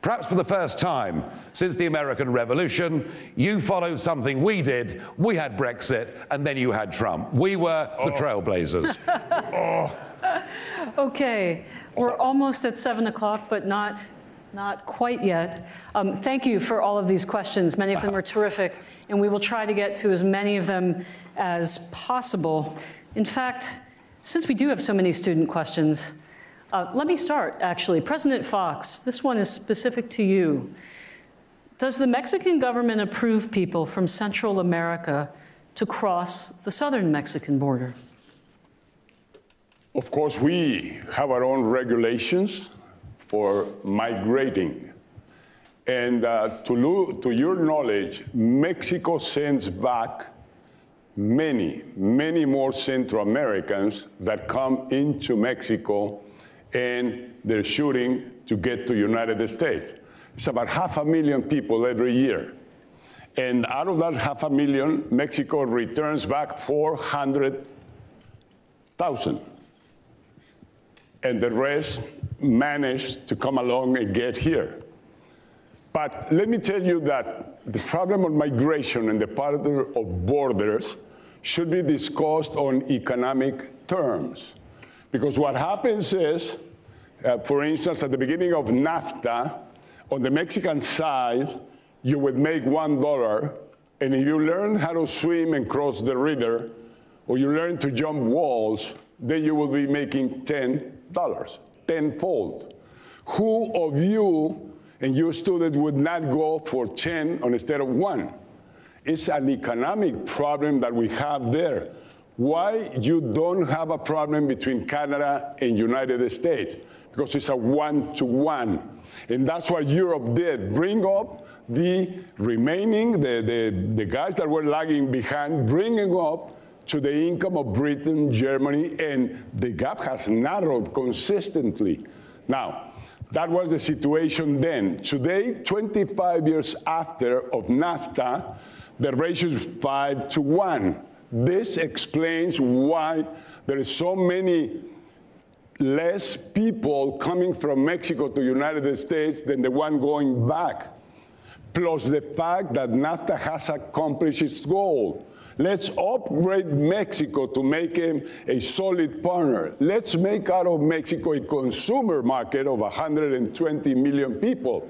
perhaps for the first time since the American Revolution, you followed something we did. We had Brexit, and then you had Trump. We were the trailblazers.
Okay, we're almost at 7 o'clock, but not quite yet. Thank you for all of these questions. Many of them are terrific, and we will try to get to as many of them as possible. In fact, since we do have so many student questions, let me start, actually. President Fox, this one is specific to you. Does the Mexican government approve people from Central America to cross the southern Mexican border?
Of course, we have our own regulations for migrating. And to your knowledge, Mexico sends back many, many more Central Americans that come into Mexico, and they're shooting to get to the United States. It's about 500,000 people every year. And out of that 500,000, Mexico returns back 400,000. And the rest manage to come along and get here. But let me tell you that the problem of migration and the part of borders should be discussed on economic terms. Because what happens is, for instance, at the beginning of NAFTA, on the Mexican side, you would make $1, and if you learn how to swim and cross the river, or you learn to jump walls, then you will be making $10, tenfold. Who of you and your student would not go for 10 instead of 1? It's an economic problem that we have there. Why you don't have a problem between Canada and United States? Because it's a 1-to-1. And that's what Europe did, bring up the remaining, the guys that were lagging behind, bringing up to the income of Britain, Germany, and the gap has narrowed consistently. Now, that was the situation then. Today, 25 years after of NAFTA, the ratio is 5-to-1. This explains why there is so many less people coming from Mexico to the United States than the one going back. Plus the fact that NAFTA has accomplished its goal. Let's upgrade Mexico to make him a solid partner. Let's make out of Mexico a consumer market of 120 million people.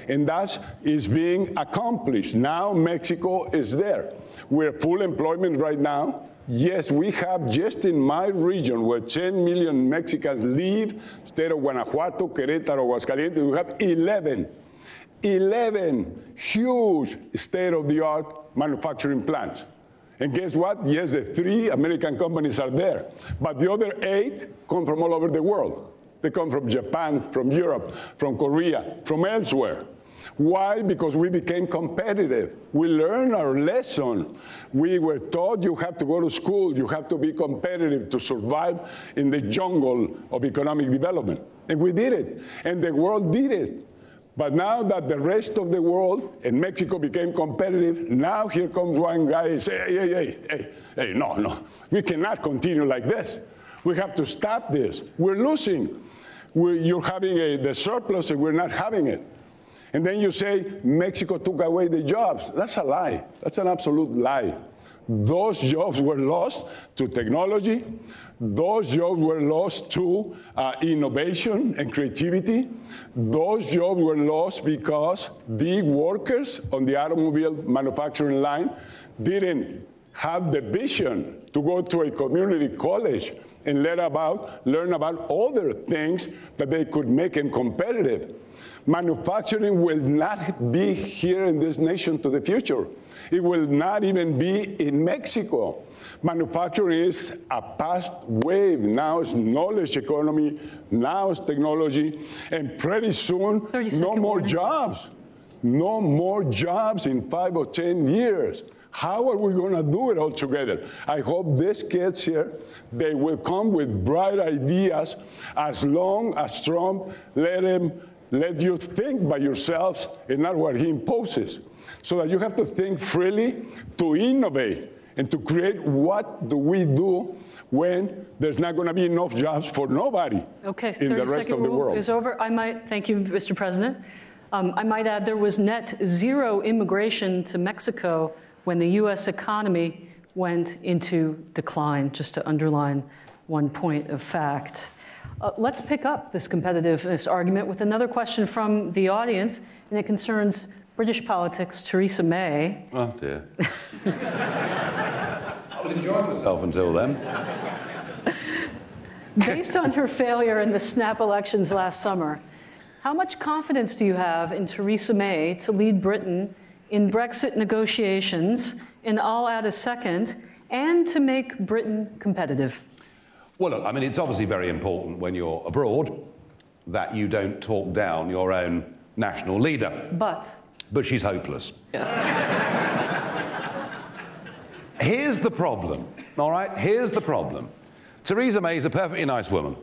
And that is being accomplished. Now Mexico is there. We're full employment right now. Yes, we have just in my region where 10 million Mexicans live, state of Guanajuato, Querétaro, Aguascalientes, we have 11 huge state-of-the-art manufacturing plants. And guess what? Yes, the 3 American companies are there. But the other 8 come from all over the world. They come from Japan, from Europe, from Korea, from elsewhere. Why? Because we became competitive. We learned our lesson. We were taught you have to go to school, you have to be competitive to survive in the jungle of economic development. And we did it, and the world did it. But now that the rest of the world and Mexico became competitive, now here comes one guy and say, hey, no, we cannot continue like this. We have to stop this. We're losing. You're having the surplus and we're not having it. And then you say, Mexico took away the jobs. That's a lie. That's an absolute lie. Those jobs were lost to technology. Those jobs were lost to innovation and creativity. Those jobs were lost because the workers on the automobile manufacturing line didn't have the vision to go to a community college and learn about other things that they could make them competitive. Manufacturing will not be here in this nation to the future. It will not even be in Mexico. Manufacturing is a past wave. Now it's knowledge economy, now it's technology, and pretty soon, no more jobs. No more jobs in 5 or 10 years. How are we going to do it all together? I hope these kids here, they will come with bright ideas as long as Trump let you think by yourselves and not what he imposes. So that you have to think freely to innovate and to create what do we do when there's not going to be enough jobs for nobody in the rest of the world.
Is over. Thank you, Mr. President. I might add there was net zero immigration to Mexico when the US economy went into decline, just to underline one point of fact. Let's pick up this competitiveness argument with another question from the audience, and it concerns British politics. Theresa May.
Oh, dear. I was enjoying myself until then.
Based on her failure in the snap elections last summer, how much confidence do you have in Theresa May to lead Britain in Brexit negotiations, and I'll add a second, and to make Britain competitive?
Well, look, I mean, it's obviously very important when you're abroad that you don't talk down your own national leader. But she's hopeless. Yeah. Here's the problem, all right? Here's the problem. Theresa May is a perfectly nice woman,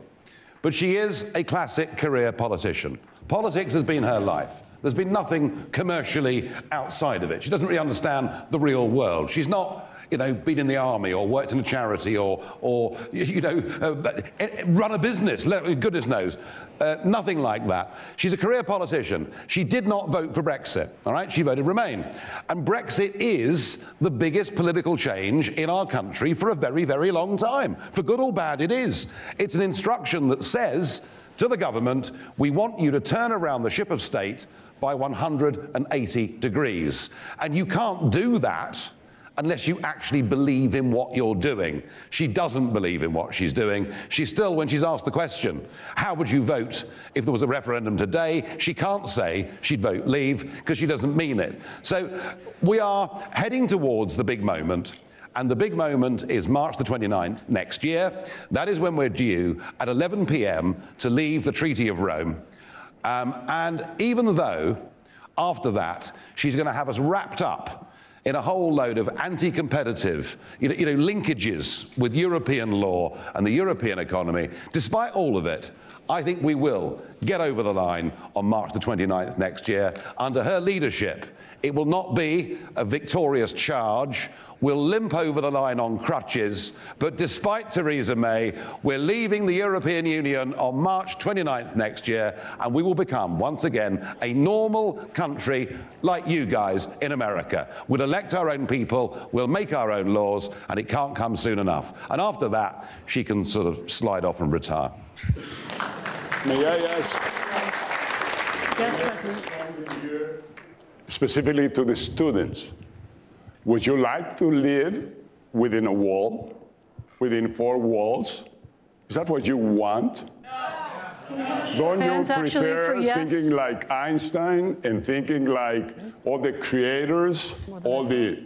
but she is a classic career politician. Politics has been her life. There's been nothing commercially outside of it. She doesn't really understand the real world. She's not, been in the army or worked in a charity or run a business, goodness knows. Nothing like that. She's a career politician. She did not vote for Brexit, all right? She voted Remain. And Brexit is the biggest political change in our country for a very, very long time. For good or bad, it is. It's an instruction that says to the government, we want you to turn around the ship of state by 180 degrees. And you can't do that unless you actually believe in what you're doing. She doesn't believe in what she's doing. She still, when she's asked the question, how would you vote if there was a referendum today, she can't say she'd vote leave because she doesn't mean it. So we are heading towards the big moment. And the big moment is March the 29th next year. That is when we're due at 11 p.m. to leave the Treaty of Rome. And even though after that she's going to have us wrapped up in a whole load of anti-competitive, linkages with European law and the European economy, despite all of it, I think we will get over the line on March the 29th next year. Under her leadership, it will not be a victorious charge. We'll limp over the line on crutches, but despite Theresa May, we're leaving the European Union on March 29th next year, and we will become, once again, a normal country like you guys in America. We'll elect our own people, we'll make our own laws, and it can't come soon enough. And after that, she can sort of slide off and retire.
May I ask?
Yes, President.
Specifically to the students, would you like to live within a wall, within 4 walls? Is that what you want? No. Don't you prefer thinking like Einstein and thinking like all the creators, all the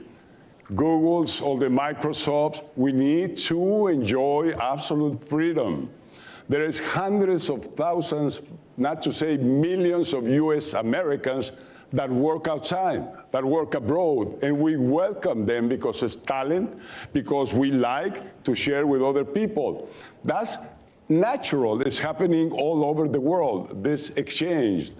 Googles, all the Microsofts? We need to enjoy absolute freedom. There is hundreds of thousands, not to say millions of US Americans that work outside, that work abroad, and we welcome them because it's talent, because we like to share with other people. That's natural. It's happening all over the world, this exchange.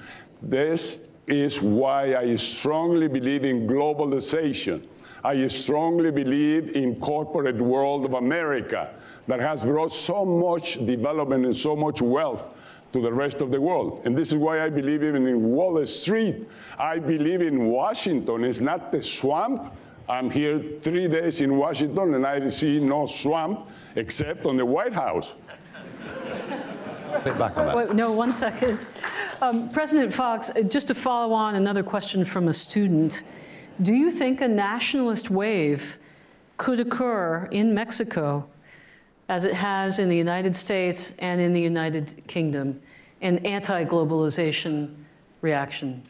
This is why I strongly believe in globalization. I strongly believe in corporate world of America that has brought so much development and so much wealth to the rest of the world. And this is why I believe even in Wall Street. I believe in Washington. It's not the swamp. I'm here 3 days in Washington and I see no swamp except on the White House.
Back on that.
Wait, no, 1 second. President Fox, just to follow on another question from a student, do you think a nationalist wave could occur in Mexico as it has in the United States and in the United Kingdom, an anti-globalization reaction?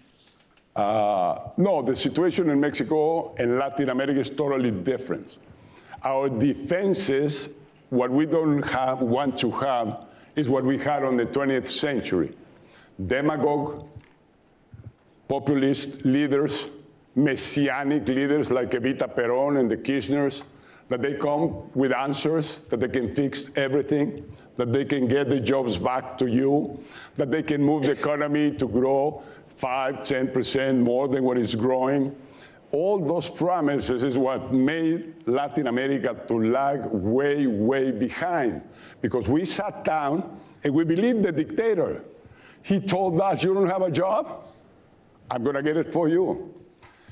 No, the situation in Mexico and Latin America is totally different. Our defenses, what we don't want to have, is what we had on the 20th century. Demagogue, populist leaders, messianic leaders like Evita Perón and the Kirchners, that they come with answers, that they can fix everything, that they can get the jobs back to you, that they can move the economy to grow 5, 10% more than what is growing. All those promises is what made Latin America to lag way, way behind. Because we sat down and we believed the dictator. He told us, you don't have a job? I'm going to get it for you.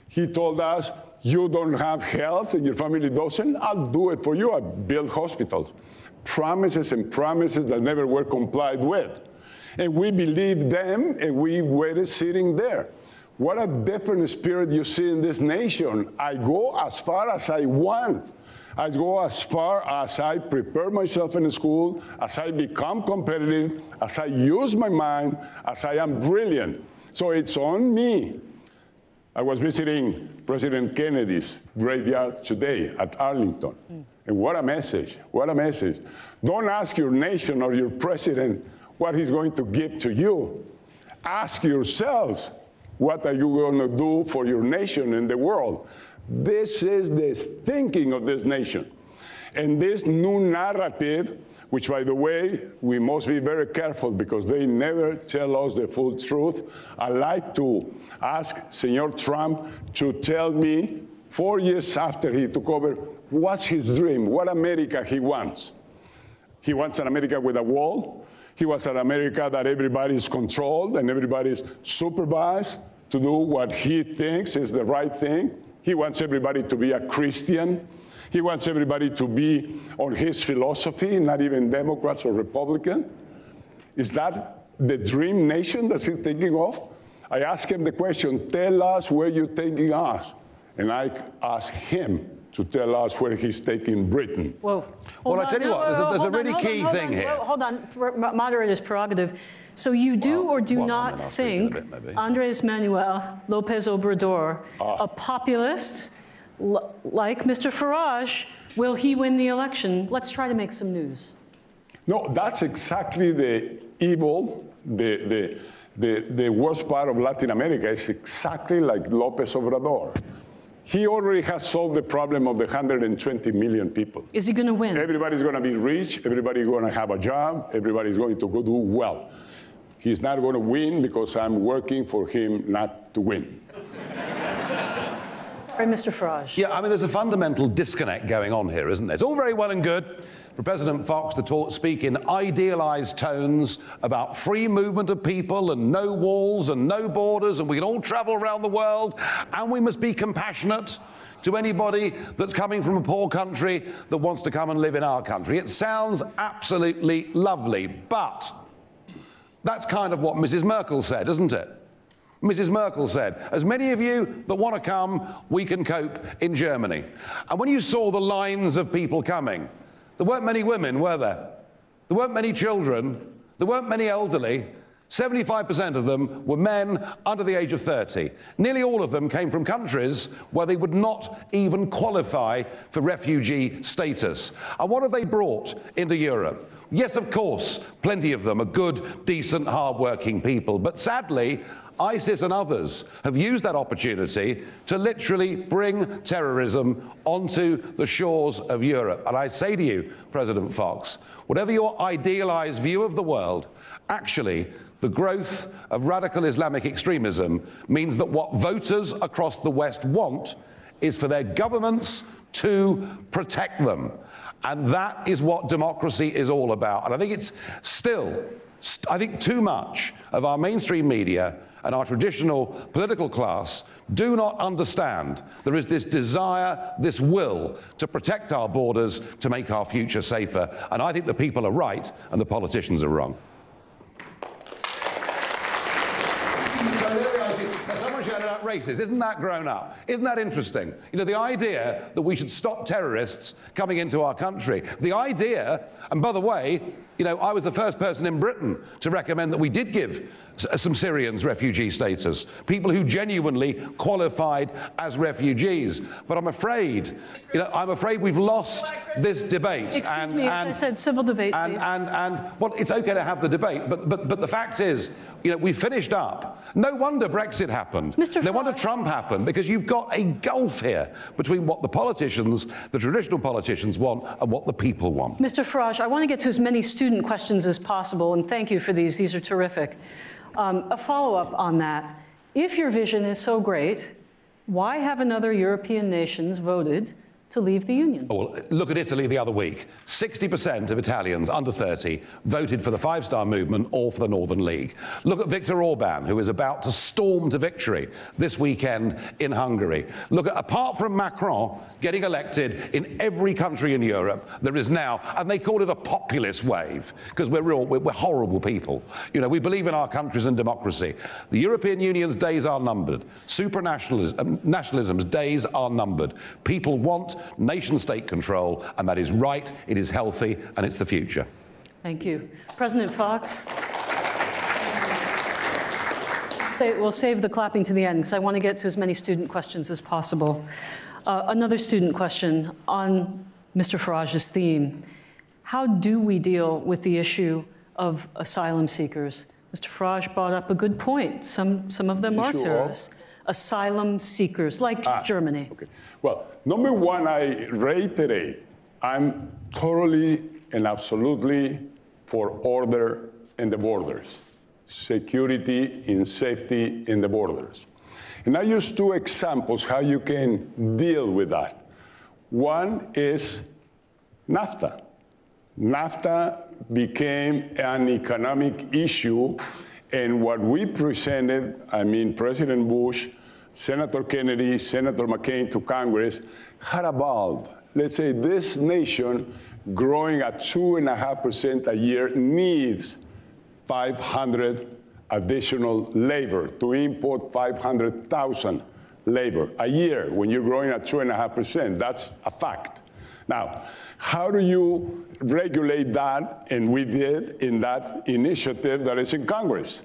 He told us, you don't have health and your family doesn't? I'll do it for you. I build hospitals. Promises and promises that never were complied with. And we believed them and we waited sitting there. What a different spirit you see in this nation. I go as far as I want. I go as far as I prepare myself in school, as I become competitive, as I use my mind, as I am brilliant. So it's on me. I was visiting President Kennedy's graveyard today at Arlington. And what a message, what a message. Don't ask your nation or your president what he's going to give to you. Ask yourselves, what are you going to do for your nation and the world? This is the thinking of this nation. And this new narrative, which, by the way, we must be very careful because they never tell us the full truth. I like to ask Senor Trump to tell me 4 years after he took over, what's his dream, what America he wants. He wants an America with a wall. He wants an America that everybody is controlled and everybody is supervised to do what he thinks is the right thing. He wants everybody to be a Christian. He wants everybody to be on his philosophy, not even Democrats or Republicans. Is that the dream nation that he's thinking of? I asked him the question, tell us where you're taking us. And I asked him to tell us where he's taking Britain.
Whoa.
Well, I tell you what, there's a really key thing here.
Hold on, moderator's prerogative. So you do or do not think Andrés Manuel López Obrador, a populist like Mr. Farage, will he win the election? Let's try to make some news.
No, that's exactly the evil, the worst part of Latin America is exactly like López Obrador. He already has solved the problem of the 120 million people.
Is he going to win?
Everybody's going to be rich. Everybody's going to have a job. Everybody's going to go do well. He's not going to win because I'm working for him not to win.
Sorry, Mr. Farage.
Yeah, I mean, there's a fundamental disconnect going on here, isn't there? It's all very well and good for President Fox to speak in idealized tones about free movement of people and no walls and no borders and we can all travel around the world and we must be compassionate to anybody that's coming from a poor country that wants to come and live in our country. It sounds absolutely lovely, but that's kind of what Mrs. Merkel said, isn't it? Mrs. Merkel said, as many of you that want to come, we can cope in Germany. And when you saw the lines of people coming, there weren't many women, were there? There weren't many children. There weren't many elderly. 75% of them were men under the age of 30. Nearly all of them came from countries where they would not even qualify for refugee status. And what have they brought into Europe? Yes, of course, plenty of them are good, decent, hard-working people. But sadly, ISIS and others have used that opportunity to literally bring terrorism onto the shores of Europe. And I say to you, President Fox, whatever your idealized view of the world, actually, the growth of radical Islamic extremism means that what voters across the West want is for their governments to protect them. And that is what democracy is all about. And I think it's still, I think too much of our mainstream media and our traditional political class do not understand there is this desire, this will to protect our borders, to make our future safer. And I think the people are right and the politicians are wrong. Someone shouted out racist. Isn't that grown up? Isn't that interesting? You know, the idea that we should stop terrorists coming into our country, the idea, and by the way, you know, I was the first person in Britain to recommend that we did give some Syrians refugee status, people who genuinely qualified as refugees. But I'm afraid, you know, I'm afraid we've lost this debate.
Excuse me, I said civil debate, please.
Well, it's okay to have the debate, but the fact is, you know, we finished up. No wonder Brexit happened. No wonder Trump happened, because you've got a gulf here between what the politicians, the traditional politicians want, and what the people want.
Mr. Farage, I want to get to as many student questions as possible, and thank you for these. These are terrific. A follow-up on that. If your vision is so great, why haven't other European nations voted to leave the Union?
Well, look at Italy the other week. 60% of Italians under 30 voted for the Five-Star Movement or for the Northern League. Look at Viktor Orban, who is about to storm to victory this weekend in Hungary. Look at, apart from Macron getting elected in every country in Europe, there is now, and they call it a populist wave, because we're horrible people. You know, we believe in our countries and democracy. The European Union's days are numbered. Nationalism's days are numbered. People want nation-state control, and that is right, it is healthy, and it's the future.
Thank you. President Fox? We'll save the clapping to the end, because I want to get to as many student questions as possible. Another student question on Mr. Farage's theme. How do we deal with the issue of asylum seekers? Mr. Farage brought up a good point. Some of them are terrorists. Asylum seekers, like Germany.
Okay. Well, number one, I reiterate, I'm totally and absolutely for order in the borders, security and safety in the borders. And I use two examples how you can deal with that. One is NAFTA. NAFTA became an economic issue, and what we presented, I mean, President Bush, Senator Kennedy, Senator McCain to Congress, had evolved. Let's say this nation, growing at 2.5% a year, needs 500 additional labor to import 500,000 labor a year when you're growing at 2.5%. That's a fact. Now, how do you regulate that? And we did in that initiative that is in Congress.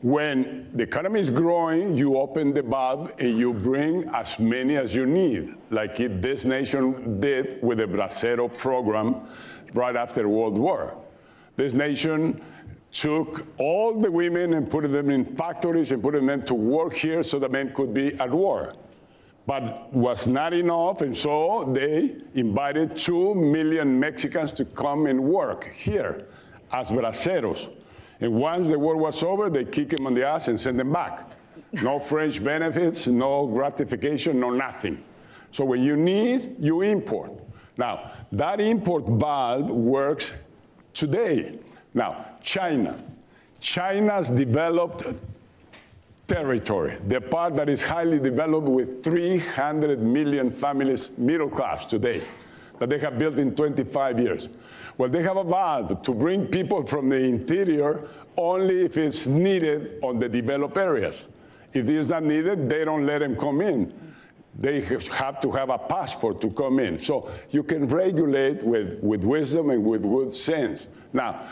When the economy is growing, you open the valve and you bring as many as you need, like this nation did with the Bracero program right after World War. This nation took all the women and put them in factories and put them to work here so the men could be at war. But was not enough, and so they invited 2 million Mexicans to come and work here as braceros. And once the war was over, they kicked them on the ass and sent them back. No French benefits, no gratification, no nothing. So when you need, you import. Now, that import valve works today. Now, China. China's developed territory, the part that is highly developed with 300 million families, middle class today, that they have built in 25 years. Well, they have a valve to bring people from the interior only if it's needed on the developed areas. If it is not needed, they don't let them come in. They have to have a passport to come in. So you can regulate with wisdom and with good sense. Now,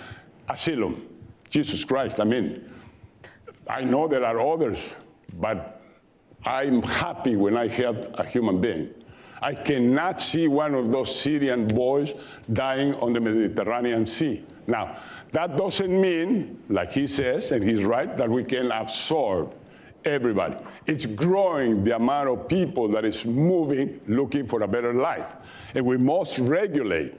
asylum, Jesus Christ, I mean, I know there are others, but I'm happy when I help a human being. I cannot see one of those Syrian boys dying on the Mediterranean Sea. Now, that doesn't mean, like he says, and he's right, that we can absorb everybody. It's growing the amount of people that is moving, looking for a better life. And we must regulate.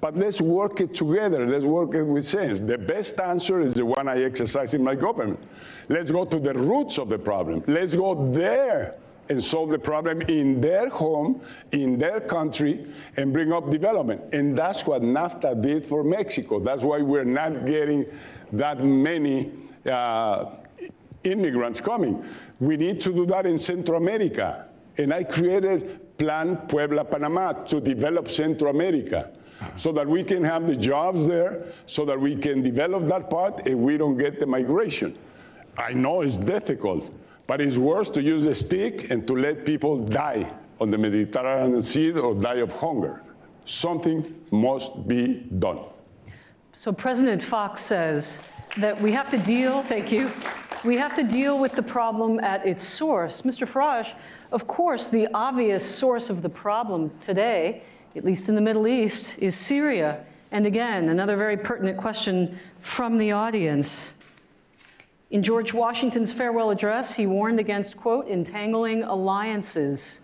But let's work it together. Let's work it with sense. The best answer is the one I exercise in my government. Let's go to the roots of the problem. Let's go there and solve the problem in their home, in their country, and bring up development. And that's what NAFTA did for Mexico. That's why we're not getting that many immigrants coming. We need to do that in Central America. And I created Plan Puebla Panama to develop Central America so that we can have the jobs there, so that we can develop that part and we don't get the migration. I know it's difficult, but it's worse to use a stick and to let people die on the Mediterranean Sea or die of hunger. Something must be done.
So President Fox says that we have to deal, thank you, we have to deal with the problem at its source. Mr. Farage, of course, the obvious source of the problem today, at least in the Middle East, is Syria. And again, another very pertinent question from the audience. In George Washington's farewell address, he warned against, quote, entangling alliances.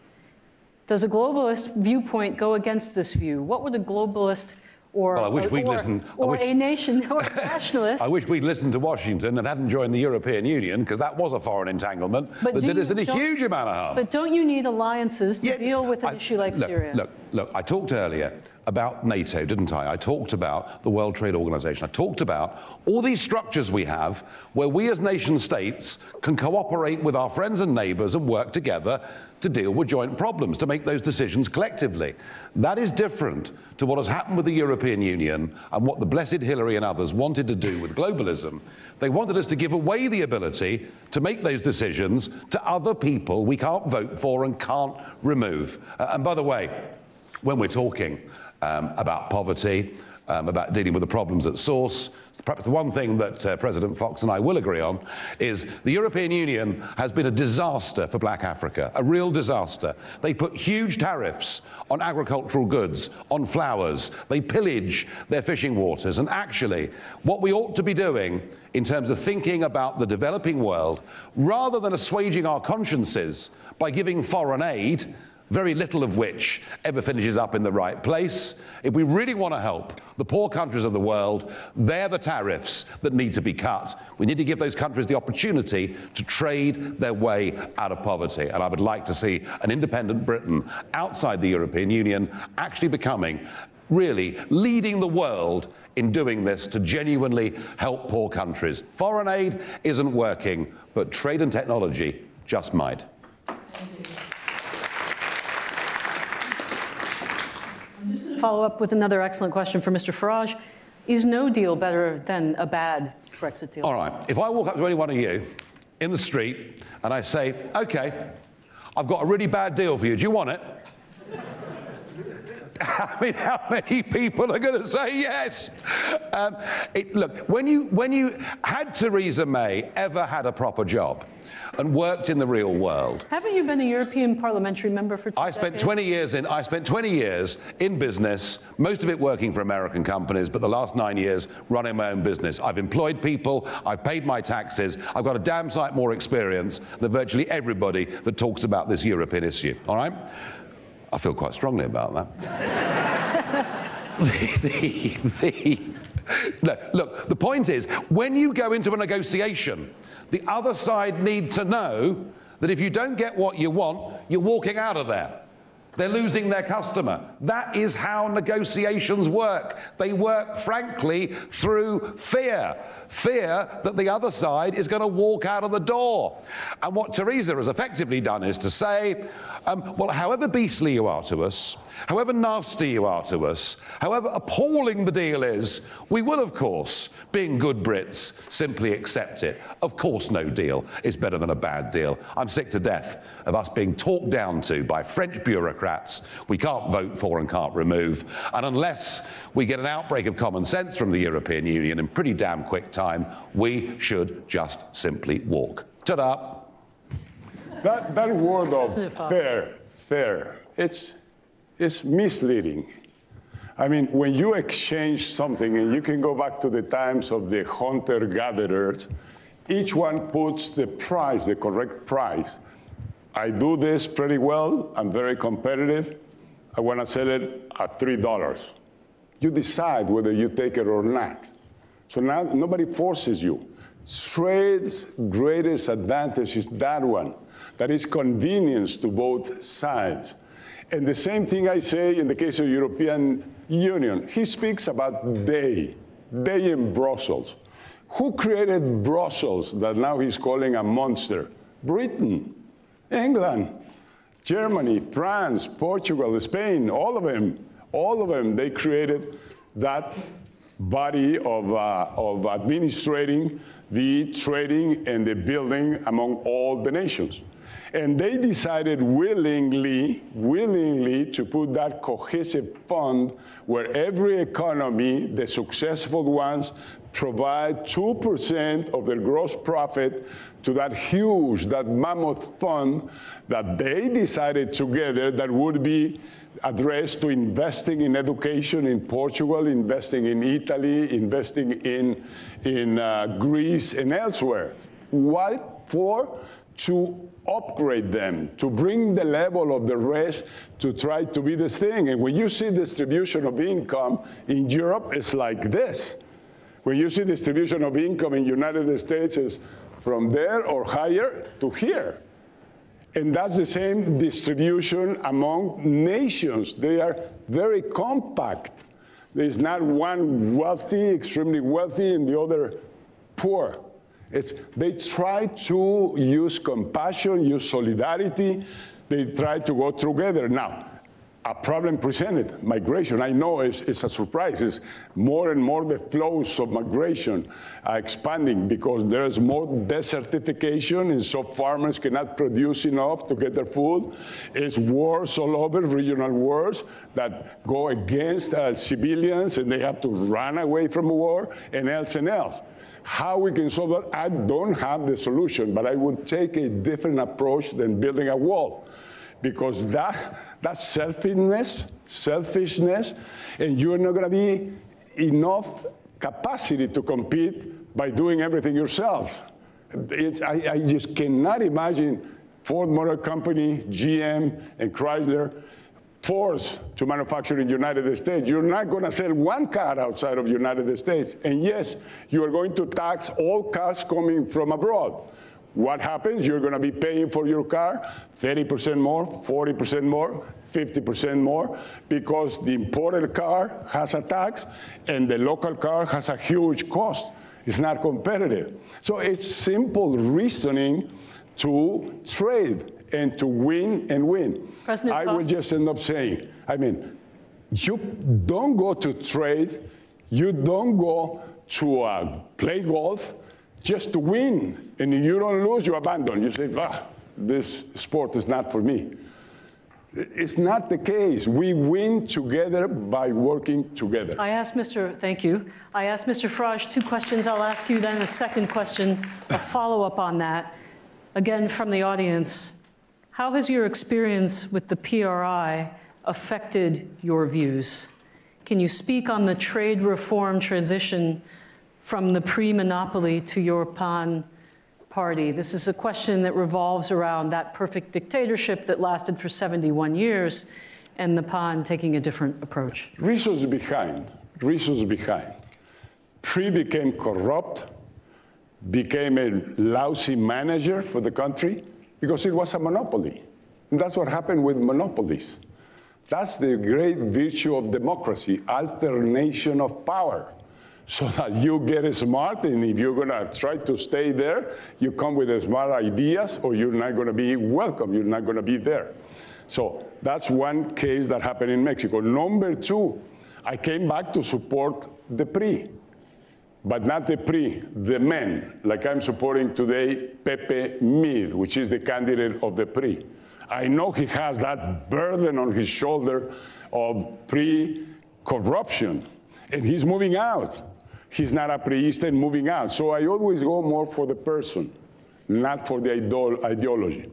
Does a globalist viewpoint go against this view? What would a globalist or,
well, I wish we'd listened.
A nation or a nationalist?
I wish we'd listened to Washington and hadn't joined the European Union, because that was a foreign entanglement that did us a huge amount of harm.
But don't you need alliances to deal with an issue like Syria?
Look, I talked earlier about NATO, didn't I? I talked about the World Trade Organization. I talked about all these structures we have where we as nation states can cooperate with our friends and neighbors and work together to deal with joint problems, to make those decisions collectively. That is different to what has happened with the European Union and what the blessed Hillary and others wanted to do with globalism. They wanted us to give away the ability to make those decisions to other people we can't vote for and can't remove. And by the way, when we're talking about poverty, about dealing with the problems at source, perhaps the one thing that President Fox and I will agree on is the European Union has been a disaster for black Africa, a real disaster. They put huge tariffs on agricultural goods, on flowers. They pillage their fishing waters. And actually, what we ought to be doing in terms of thinking about the developing world, rather than assuaging our consciences by giving foreign aid, very little of which ever finishes up in the right place. If we really want to help the poor countries of the world, they're the tariffs that need to be cut. We need to give those countries the opportunity to trade their way out of poverty. And I would like to see an independent Britain outside the European Union actually becoming, really leading the world in doing this to genuinely help poor countries. Foreign aid isn't working, but trade and technology just might.
Follow up with another excellent question for Mr. Farage. Is no deal better than a bad Brexit deal?
All right. If I walk up to any one of you in the street and I say, OK, I've got a really bad deal for you. Do you want it? I mean, how many people are going to say yes? Look, when you had Theresa May ever had a proper job and worked in the real world?
Haven't you been a European parliamentary member for 2 decades?
I spent 20 years in business, most of it working for American companies, but the last 9 years running my own business. I've employed people, I've paid my taxes, I've got a damn sight more experience than virtually everybody that talks about this European issue, all right? I feel quite strongly about that. Look, the point is, when you go into a negotiation, the other side need to know that if you don't get what you want, you're walking out of there. They're losing their customer. That is how negotiations work. They work, frankly, through fear. Fear that the other side is going to walk out of the door. And what Theresa has effectively done is to say, well, however beastly you are to us, however nasty you are to us, however appalling the deal is, we will, of course, being good Brits, simply accept it. Of course no deal is better than a bad deal. I'm sick to death of us being talked down to by French bureaucrats we can't vote for and can't remove. And unless we get an outbreak of common sense from the European Union in pretty damn quick time, we should just simply walk. Ta-da!
That word of fair, it's misleading. I mean, when you exchange something, and you can go back to the times of the hunter-gatherers, each one puts the price, the correct price. I do this pretty well. I'm very competitive. I want to sell it at $3. You decide whether you take it or not. So now nobody forces you. Trade's greatest advantage is that one. That is convenience to both sides. And the same thing I say in the case of the European Union. He speaks about they in Brussels. Who created Brussels that now he's calling a monster? Britain, England, Germany, France, Portugal, Spain, all of them, they created that body of administrating the trading and the building among all the nations. And they decided willingly to put that cohesive fund where every economy, the successful ones, provide 2% of their gross profit to that huge, that mammoth fund that they decided together that would be addressed to investing in education in Portugal, investing in Italy, investing in Greece and elsewhere. What for? To upgrade them, to bring the level of the rest to try to be this thing. And when you see distribution of income in Europe, it's like this. When you see distribution of income in the United States, it's from there or higher to here. And that's the same distribution among nations. They are very compact. There's not one wealthy, extremely wealthy, and the other poor. They try to use compassion, use solidarity. They try to go together. Now, a problem presented, migration. I know it's a surprise. It's more and more the flows of migration are expanding because there's more desertification, and so farmers cannot produce enough to get their food. It's wars all over, regional wars that go against civilians, and they have to run away from war, and else and else. How we can solve that, I don't have the solution, but I would take a different approach than building a wall. Because that's selfishness, and you're not going to be enough capacity to compete by doing everything yourself. I just cannot imagine Ford Motor Company, GM, and Chrysler forced to manufacture in the United States. You're not going to sell one car outside of the United States. And yes, you are going to tax all cars coming from abroad. What happens? You're going to be paying for your car 30% more, 40% more, 50% more, because the imported car has a tax and the local car has a huge cost. It's not competitive. So it's simple reasoning to trade and to win and win.
President
I
Fox?
will just end up saying, I mean, you don't go to trade, you don't go to play golf just to win. And if you don't lose, you abandon. You say, this sport is not for me. It's not the case. We win together by working together.
Thank you. I asked Mr. Farage 2 questions. I'll ask you then a second question, a follow-up on that, again from the audience. How has your experience with the PRI affected your views? Can you speak on the trade reform transition from the pre-monopoly to your PAN party? This is a question that revolves around that perfect dictatorship that lasted for 71 years and the PAN taking a different approach.
Reasons behind. Pre became corrupt, became a lousy manager for the country because it was a monopoly. And that's what happened with monopolies. That's the great virtue of democracy, alternation of power. So that you get smart, and if you're going to try to stay there, you come with smart ideas, or you're not going to be welcome. You're not going to be there. So that's one case that happened in Mexico. Number 2, I came back to support the PRI, but not the PRI, the men, like I'm supporting today Pepe Mid, which is the candidate of the PRI. I know he has that burden on his shoulder of pre-corruption, and he's moving out. He's not a priest and moving out. So I always go more for the person, not for the ideology.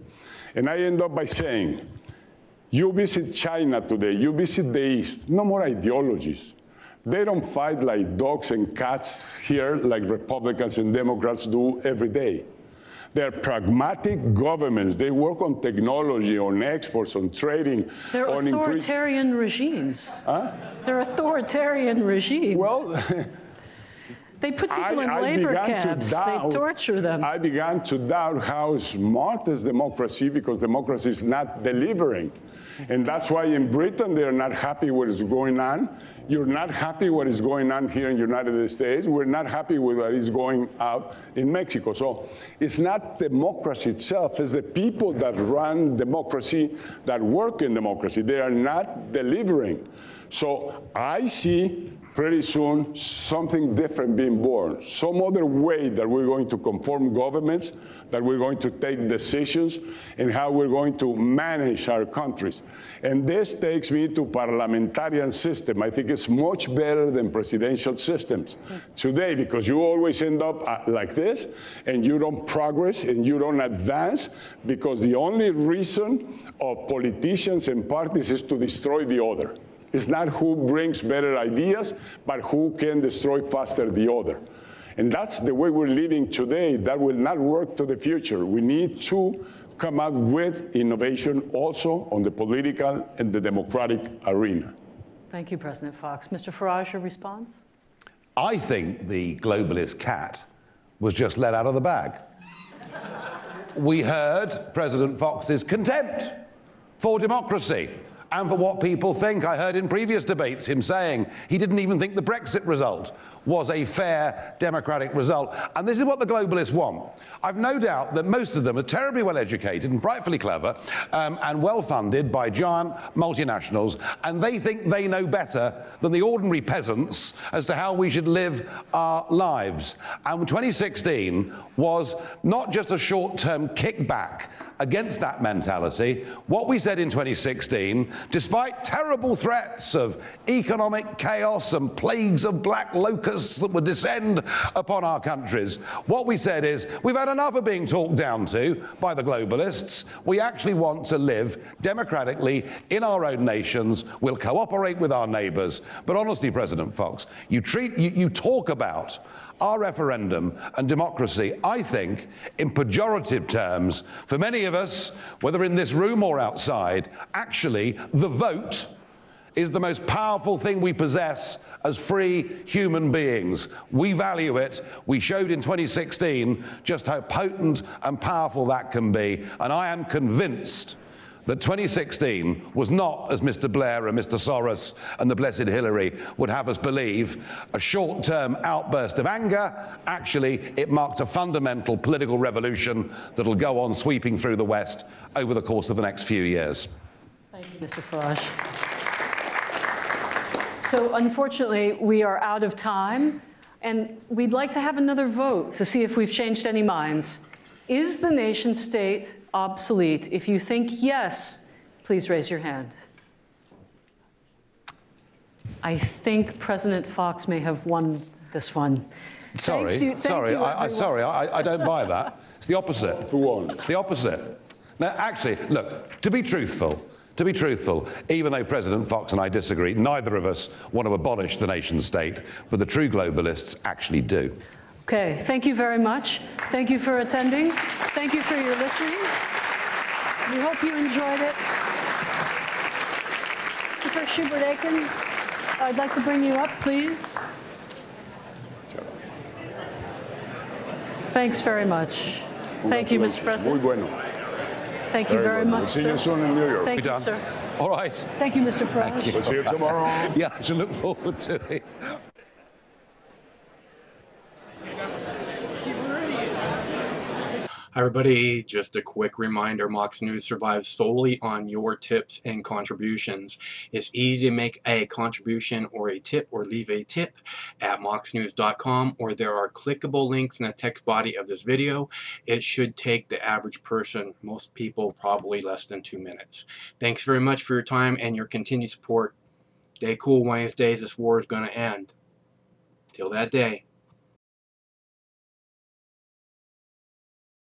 And I end up by saying, You visit China today, you visit the East, no more ideologies. They don't fight like dogs and cats here like Republicans and Democrats do every day. They're pragmatic governments. They work on technology, on exports, on trading.
They're
on
authoritarian regimes.
Huh?
They're authoritarian regimes.
Well,
they put people in labor camps. They torture them.
I began to doubt how smart is democracy, because democracy is not delivering. And that's why in Britain they're not happy with what's going on. You're not happy what is going on here in the United States. We're not happy with what is going out in Mexico. So it's not democracy itself. It's the people that run democracy, that work in democracy. They are not delivering. So I see pretty soon something different being born, some other way that we're going to conform governments, that we're going to take decisions, and how we're going to manage our countries. And this takes me to parliamentarian system. I think it's much better than presidential systems today, because you always end up like this, and you don't progress and you don't advance, because the only reason of politicians and parties is to destroy the other. It's not who brings better ideas, but who can destroy faster the other. And that's the way we're living today. That will not work to the future. We need to come up with innovation also on the political and the democratic arena.
Thank you, President Fox. Mr. Farage, your response?
I think the globalist cat was just let out of the bag. We heard President Fox's contempt for democracy and for what people think. I heard in previous debates him saying he didn't even think the Brexit result was a fair democratic result. And this is what the globalists want. I've no doubt that most of them are terribly well educated and frightfully clever and well funded by giant multinationals, and they think they know better than the ordinary peasants as to how we should live our lives. And 2016 was not just a short-term kickback against that mentality. What we said in 2016, despite terrible threats of economic chaos and plagues of black locusts that would descend upon our countries, what we said is, we've had enough of being talked down to by the globalists. We actually want to live democratically in our own nations. We'll cooperate with our neighbors. But honestly, President Fox, you talk about our referendum and democracy, I think, in pejorative terms. For many of us, whether in this room or outside, actually, the vote is the most powerful thing we possess as free human beings. We value it. We showed in 2016 just how potent and powerful that can be. And I am convinced that 2016 was not, as Mr. Blair and Mr. Soros and the Blessed Hillary would have us believe, a short-term outburst of anger. Actually, it marked a fundamental political revolution that'll go on sweeping through the West over the course of the next few years.
Thank you, Mr. Farage. So unfortunately, we are out of time, and we'd like to have another vote to see if we've changed any minds. Is the nation state obsolete? If you think yes, please raise your hand. I think President Fox may have won this one.
Sorry, I don't buy that. It's the opposite. It's the opposite. Now, actually, look, to be truthful, even though President Fox and I disagree, neither of us want to abolish the nation state, but the true globalists actually do.
Okay, thank you very much. Thank you for attending. Thank you for your listening. We hope you enjoyed it. Mr. Schubert-Aiken, I'd like to bring you up, please. Thanks very much. Thank you, Mr. President.
Muy bueno.
Thank you very much,
sir. See you soon in New York.
Thank you, sir.
All right.
Thank you, Mr. Farage.
We'll see you tomorrow.
Yeah, I should look forward to it.
Hi everybody, just a quick reminder, Mox News survives solely on your tips and contributions. It's easy to make a contribution or a tip or leave a tip at moxnews.com, or there are clickable links in the text body of this video. It should take the average person, most people, probably less than 2 minutes. Thanks very much for your time and your continued support. Stay cool one of these days, this war is going to end. Till that day.